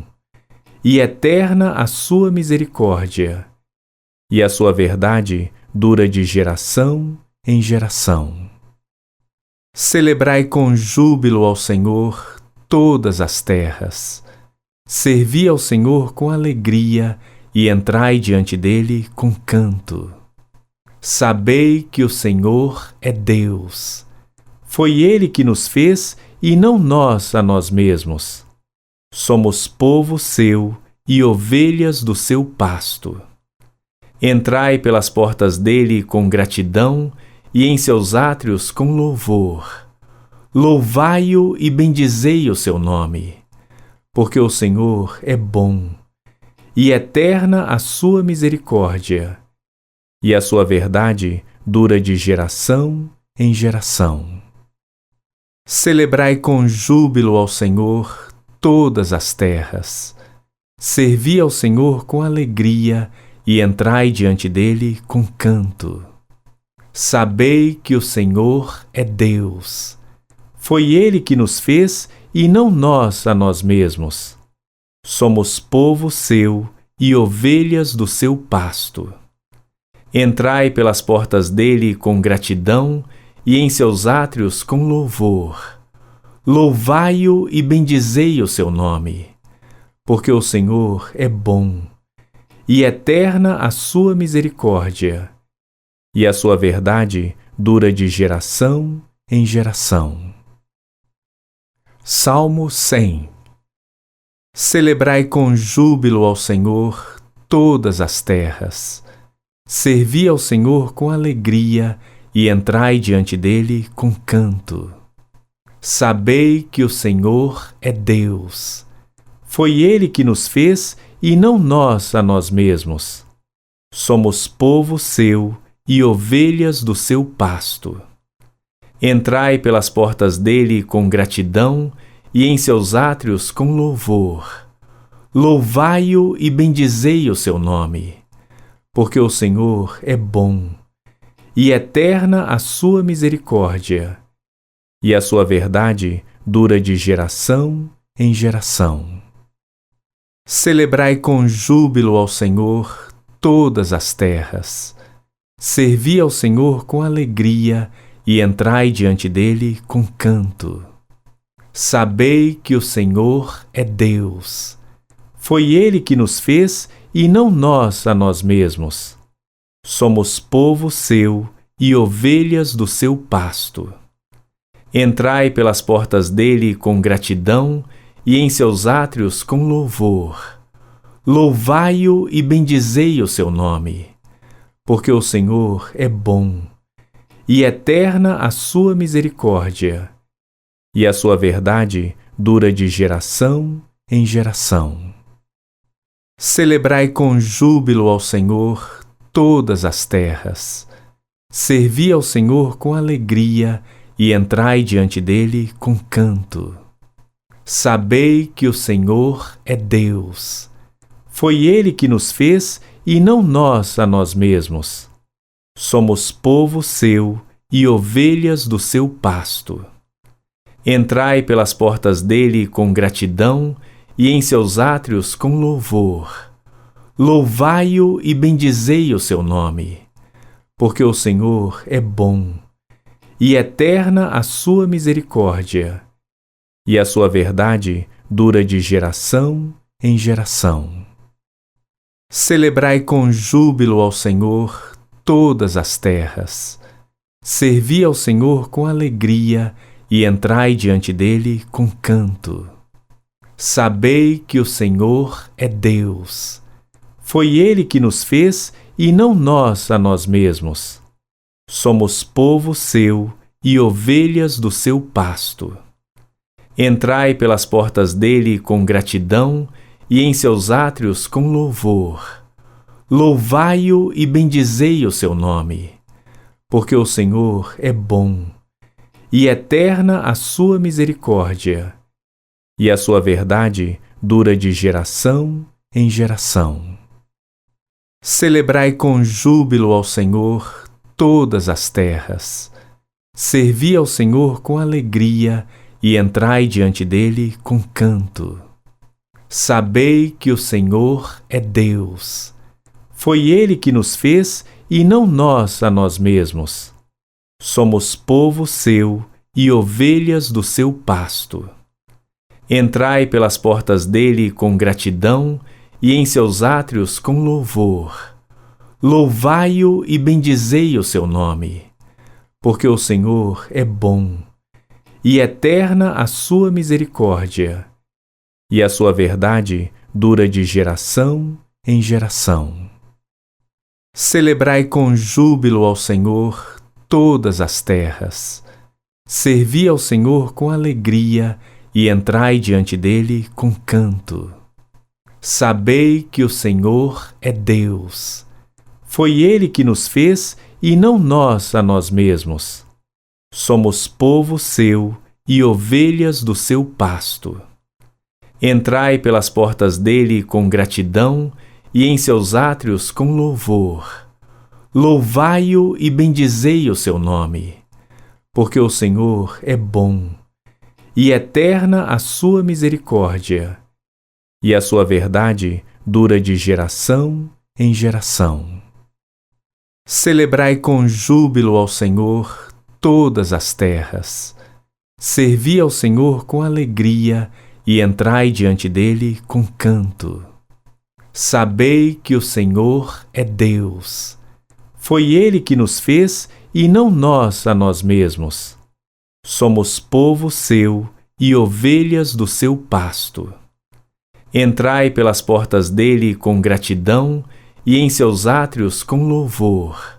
A: e eterna a sua misericórdia, e a sua verdade dura de geração em geração. Celebrai com júbilo ao Senhor todas as terras. Servi ao Senhor com alegria e entrai diante dele com canto. Sabei que o Senhor é Deus. Foi ele que nos fez e não nós a nós mesmos. Somos povo seu e ovelhas do seu pasto. Entrai pelas portas dele com gratidão e em seus átrios com louvor. Louvai-o e bendizei o seu nome, porque o Senhor é bom, e eterna a sua misericórdia, e a sua verdade dura de geração em geração. Celebrai com júbilo ao Senhor todas as terras. Servi ao Senhor com alegria e entrai diante dele com canto. Sabei que o Senhor é Deus. Foi ele que nos fez e não nós a nós mesmos. Somos povo seu e ovelhas do seu pasto. Entrai pelas portas dele com gratidão e em seus átrios com louvor. Louvai-o e bendizei o seu nome, porque o Senhor é bom, e eterna a sua misericórdia, e a sua verdade dura de geração em geração. Salmo 100. Celebrai com júbilo ao Senhor todas as terras. Servi ao Senhor com alegria e entrai diante dele com canto. Sabei que o Senhor é Deus. Foi ele que nos fez e não nós a nós mesmos. Somos povo seu e ovelhas do seu pasto. Entrai pelas portas dele com gratidão e em seus átrios com louvor. Louvai-o e bendizei o seu nome, porque o Senhor é bom, e eterna a sua misericórdia, e a sua verdade dura de geração em geração. Celebrai com júbilo ao Senhor todas as terras. Servi ao Senhor com alegria e entrai diante dele com canto. Sabei que o Senhor é Deus. Foi ele que nos fez e não nós a nós mesmos. Somos povo seu e ovelhas do seu pasto. Entrai pelas portas dele com gratidão e em seus átrios com louvor. Louvai-o e bendizei o seu nome, porque o Senhor é bom, e eterna a sua misericórdia, e a sua verdade dura de geração em geração. Celebrai com júbilo ao Senhor todas as terras. Servi ao Senhor com alegria e entrai diante dele com canto. Sabei que o Senhor é Deus. Foi ele que nos fez e não nós a nós mesmos. Somos povo seu e ovelhas do seu pasto. Entrai pelas portas dele com gratidão e em seus átrios com louvor. Louvai-o e bendizei o seu nome, porque o Senhor é bom, e eterna a sua misericórdia, e a sua verdade dura de geração em geração. Celebrai com júbilo ao Senhor todas as terras. Servi ao Senhor com alegria e entrai diante dele com canto. Sabei que o Senhor é Deus. Foi ele que nos fez e não nós a nós mesmos. Somos povo seu e ovelhas do seu pasto. Entrai pelas portas dele com gratidão e em seus átrios com louvor. Louvai-o e bendizei o seu nome, porque o Senhor é bom, e eterna a sua misericórdia, e a sua verdade dura de geração em geração. Celebrai com júbilo ao Senhor todas as terras. Servi ao Senhor com alegria e entrai diante dele com canto. Sabei que o Senhor é Deus. Foi ele que nos fez e não nós a nós mesmos. Somos povo seu e ovelhas do seu pasto. Entrai pelas portas dele com gratidão e em seus átrios com louvor. Louvai-o e bendizei o seu nome, porque o Senhor é bom, e eterna a sua misericórdia, e a sua verdade dura de geração em geração. Celebrai com júbilo ao Senhor todas as terras. Servi ao Senhor com alegria e entrai diante dele com canto. Sabei que o Senhor é Deus. Foi ele que nos fez e não nós a nós mesmos. Somos povo seu e ovelhas do seu pasto. Entrai pelas portas dele com gratidão e em seus átrios com louvor. Louvai-o e bendizei o seu nome, porque o Senhor é bom, e eterna a sua misericórdia, e a sua verdade dura de geração em geração. Celebrai com júbilo ao Senhor todas as terras. Servi ao Senhor com alegria e entrai diante dele com canto. Sabei que o Senhor é Deus. Foi ele que nos fez e não nós a nós mesmos. Somos povo seu e ovelhas do seu pasto. Entrai pelas portas dele com gratidão e em seus átrios com louvor.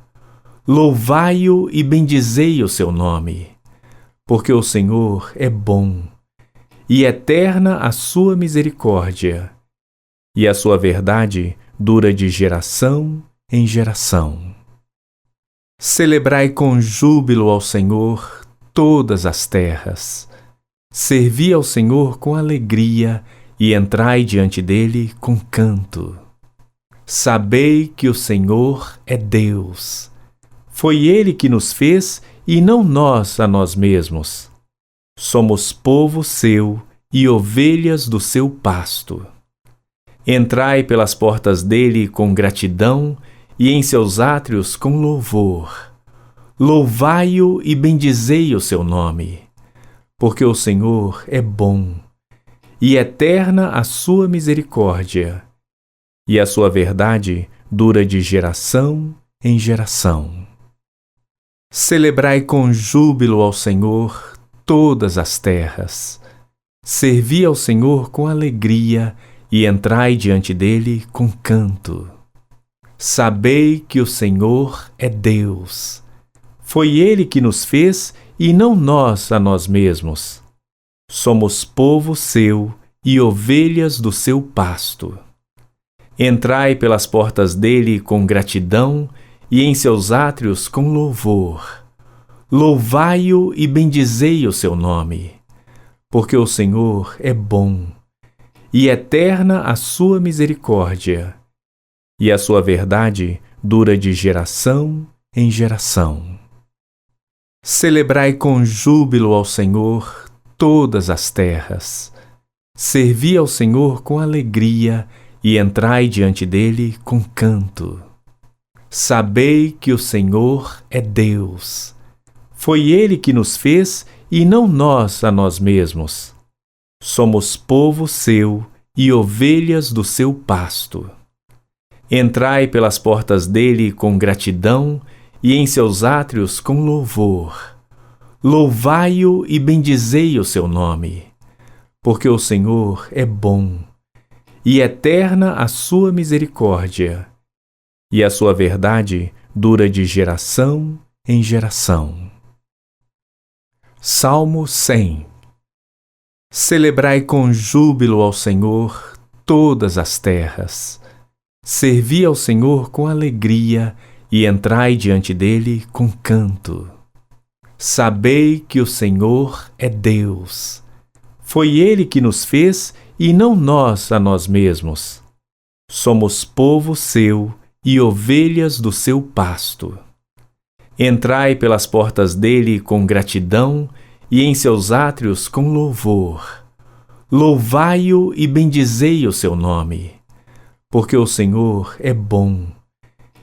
A: Louvai-o e bendizei o seu nome, porque o Senhor é bom, e eterna a sua misericórdia, e a sua verdade dura de geração em geração. Celebrai com júbilo ao Senhor todas as terras. Servi ao Senhor com alegria e entrai diante dele com canto. Sabei que o Senhor é Deus. Foi ele que nos fez e não nós a nós mesmos. Somos povo seu e ovelhas do seu pasto. Entrai pelas portas dele com gratidão e em seus átrios com louvor. Louvai-o e bendizei o seu nome, porque o Senhor é bom, e eterna a sua misericórdia, e a sua verdade dura de geração em geração. Celebrai com júbilo ao Senhor todas as terras. Servi ao Senhor com alegria e entrai diante dele com canto. Sabei que o Senhor é Deus. Foi ele que nos fez e não nós a nós mesmos. Somos povo seu e ovelhas do seu pasto. Entrai pelas portas dele com gratidão e em seus átrios com louvor. Louvai-o e bendizei o seu nome, porque o Senhor é bom, e eterna a sua misericórdia, e a sua verdade dura de geração em geração. Celebrai com júbilo ao Senhor todas as terras. Servi ao Senhor com alegria e entrai diante dele com canto. Sabei que o Senhor é Deus. Foi ele que nos fez e não nós a nós mesmos. Somos povo seu e ovelhas do seu pasto. Entrai pelas portas dele com gratidão e em seus átrios com louvor. Louvai-o e bendizei o seu nome, porque o Senhor é bom, e eterna a sua misericórdia, e a sua verdade dura de geração em geração. Salmo 100. Celebrai com júbilo ao Senhor todas as terras. Servi ao Senhor com alegria e entrai diante dele com canto. Sabei que o Senhor é Deus. Foi ele que nos fez e não nós a nós mesmos. Somos povo seu e ovelhas do seu pasto. Entrai pelas portas dele com gratidão e em seus átrios com louvor. Louvai-o e bendizei o seu nome, porque o Senhor é bom,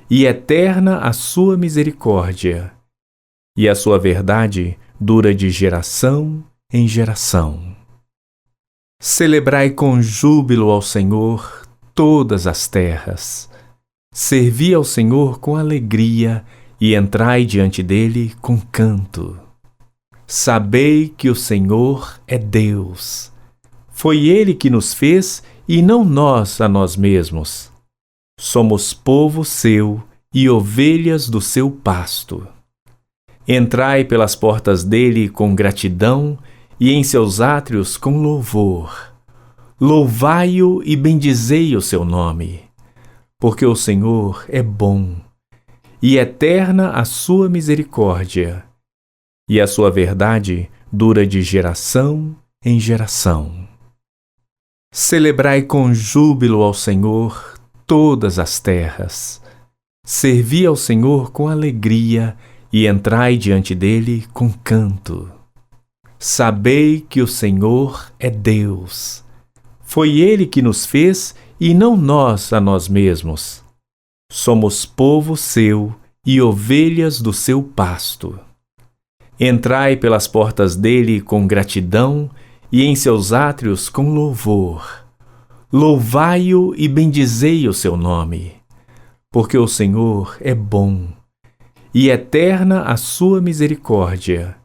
A: e eterna a sua misericórdia, e a sua verdade dura de geração em geração. Celebrai com júbilo ao Senhor todas as terras. Servi ao Senhor com alegria e entrai diante dele com canto. Sabei que o Senhor é Deus. Foi ele que nos fez e não nós a nós mesmos. Somos povo seu e ovelhas do seu pasto. Entrai pelas portas dele com gratidão e em seus átrios com louvor. Louvai-o e bendizei o seu nome, porque o Senhor é bom, e eterna a sua misericórdia, e a sua verdade dura de geração em geração. Celebrai com júbilo ao Senhor todas as terras. Servi ao Senhor com alegria e entrai diante dele com canto. Sabei que o Senhor é Deus. Foi ele que nos fez e não nós a nós mesmos. Somos povo seu e ovelhas do seu pasto. Entrai pelas portas dele com gratidão e em seus átrios com louvor. Louvai-o e bendizei o seu nome, porque o Senhor é bom, e eterna a sua misericórdia,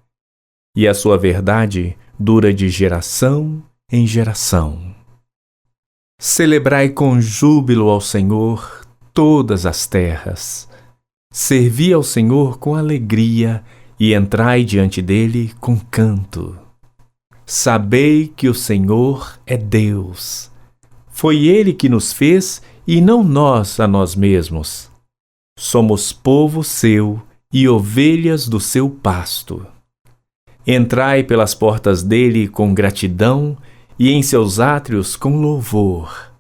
A: e a sua verdade dura de geração em geração. Celebrai com júbilo ao Senhor todas as terras. Servi ao Senhor com alegria e entrai diante dele com canto. Sabei que o Senhor é Deus. Foi ele que nos fez e não nós a nós mesmos. Somos povo seu e ovelhas do seu pasto. Entrai pelas portas dele com gratidão e em seus átrios com louvor.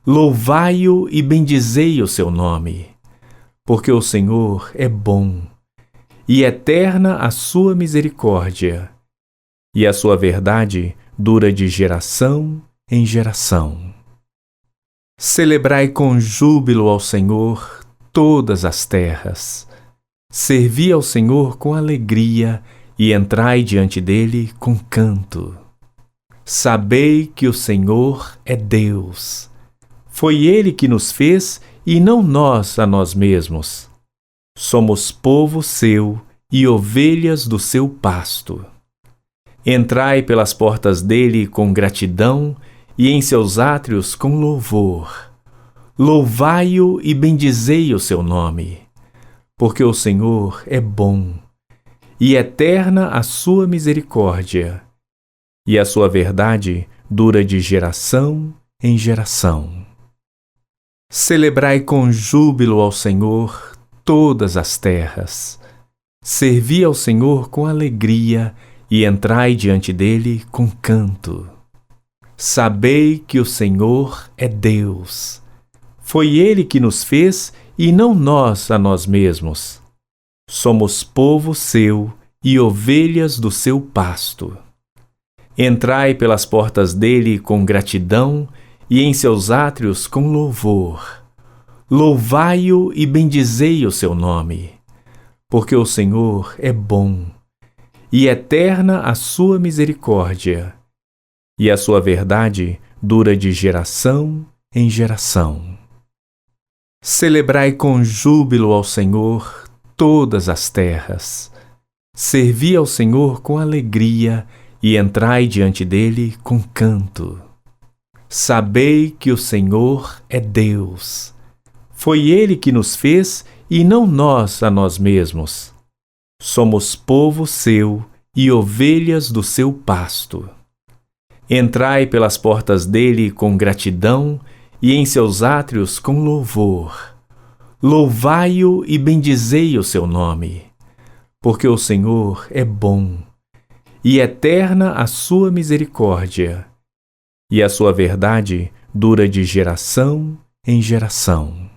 A: Louvai-o e bendizei o seu nome, porque o Senhor é bom, e eterna a sua misericórdia, e a sua verdade dura de geração em geração. Celebrai com júbilo ao Senhor todas as terras. Servi ao Senhor com alegria e entrai diante dele com canto. Sabei que o Senhor é Deus. Foi ele que nos fez e não nós a nós mesmos. Somos povo seu e ovelhas do seu pasto. Entrai pelas portas dele com gratidão e em seus átrios com louvor. Louvai-o e bendizei o seu nome, porque o Senhor é bom, e eterna a sua misericórdia, e a sua verdade dura de geração em geração. Celebrai com júbilo ao Senhor todas as terras. Servi ao Senhor com alegria e entrai diante dele com canto. Sabei que o Senhor é Deus. Foi ele que nos fez e não nós a nós mesmos. Somos povo seu e ovelhas do seu pasto. Entrai pelas portas dele com gratidão e em seus átrios com louvor. Louvai-o e bendizei o seu nome, porque o Senhor é bom, e eterna a sua misericórdia, e a sua verdade dura de geração em geração. Celebrai com júbilo ao Senhor todas as terras. Servi ao Senhor com alegria e entrai diante dele com canto. Sabei que o Senhor é Deus. Foi ele que nos fez e não nós a nós mesmos. Somos povo seu e ovelhas do seu pasto. Entrai pelas portas dele com gratidão e em seus átrios com louvor. Louvai-o e bendizei o seu nome, porque o Senhor é bom, e eterna a sua misericórdia, e a sua verdade dura de geração em geração.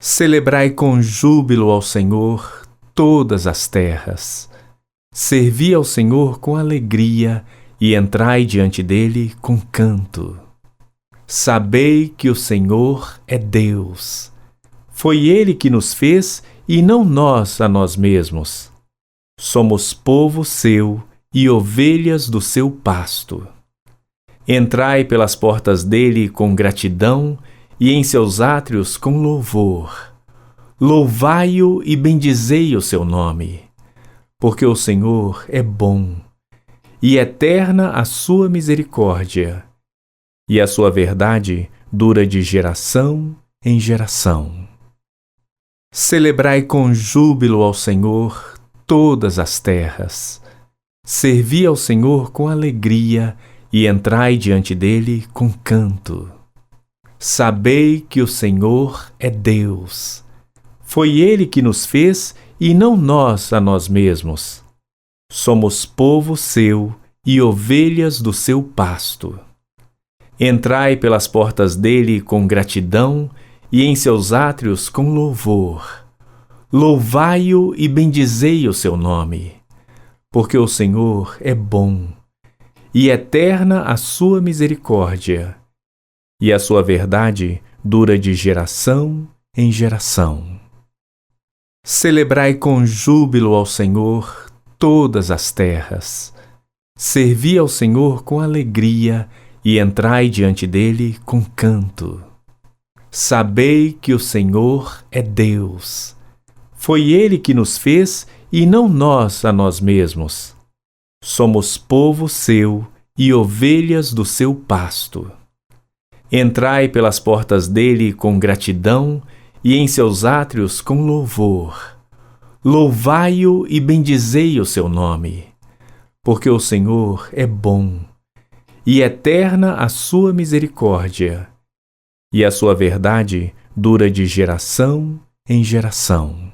A: Celebrai com júbilo ao Senhor todas as terras. Servi ao Senhor com alegria e entrai diante dele com canto. Sabei que o Senhor é Deus. Foi ele que nos fez e não nós a nós mesmos. Somos povo seu e ovelhas do seu pasto. Entrai pelas portas dele com gratidão e em seus átrios com louvor. Louvai-o e bendizei o seu nome, porque o Senhor é bom, e eterna a sua misericórdia, e a sua verdade dura de geração em geração. Celebrai com júbilo ao Senhor todas as terras. Servi ao Senhor com alegria e entrai diante dele com canto. Sabei que o Senhor é Deus. Foi ele que nos fez e não nós a nós mesmos. Somos povo seu e ovelhas do seu pasto. Entrai pelas portas dele com gratidão e em seus átrios com louvor. Louvai-o e bendizei o seu nome, porque o Senhor é bom, e eterna a sua misericórdia, e a sua verdade dura de geração em geração. Celebrai com júbilo ao Senhor todas as terras. Servi ao Senhor com alegria e entrai diante dele com canto. Sabei que o Senhor é Deus. Foi ele que nos fez e não nós a nós mesmos. Somos povo seu e ovelhas do seu pasto. Entrai pelas portas dele com gratidão e em seus átrios com louvor. Louvai-o e bendizei o seu nome, porque o Senhor é bom, e eterna a sua misericórdia, e a sua verdade dura de geração em geração.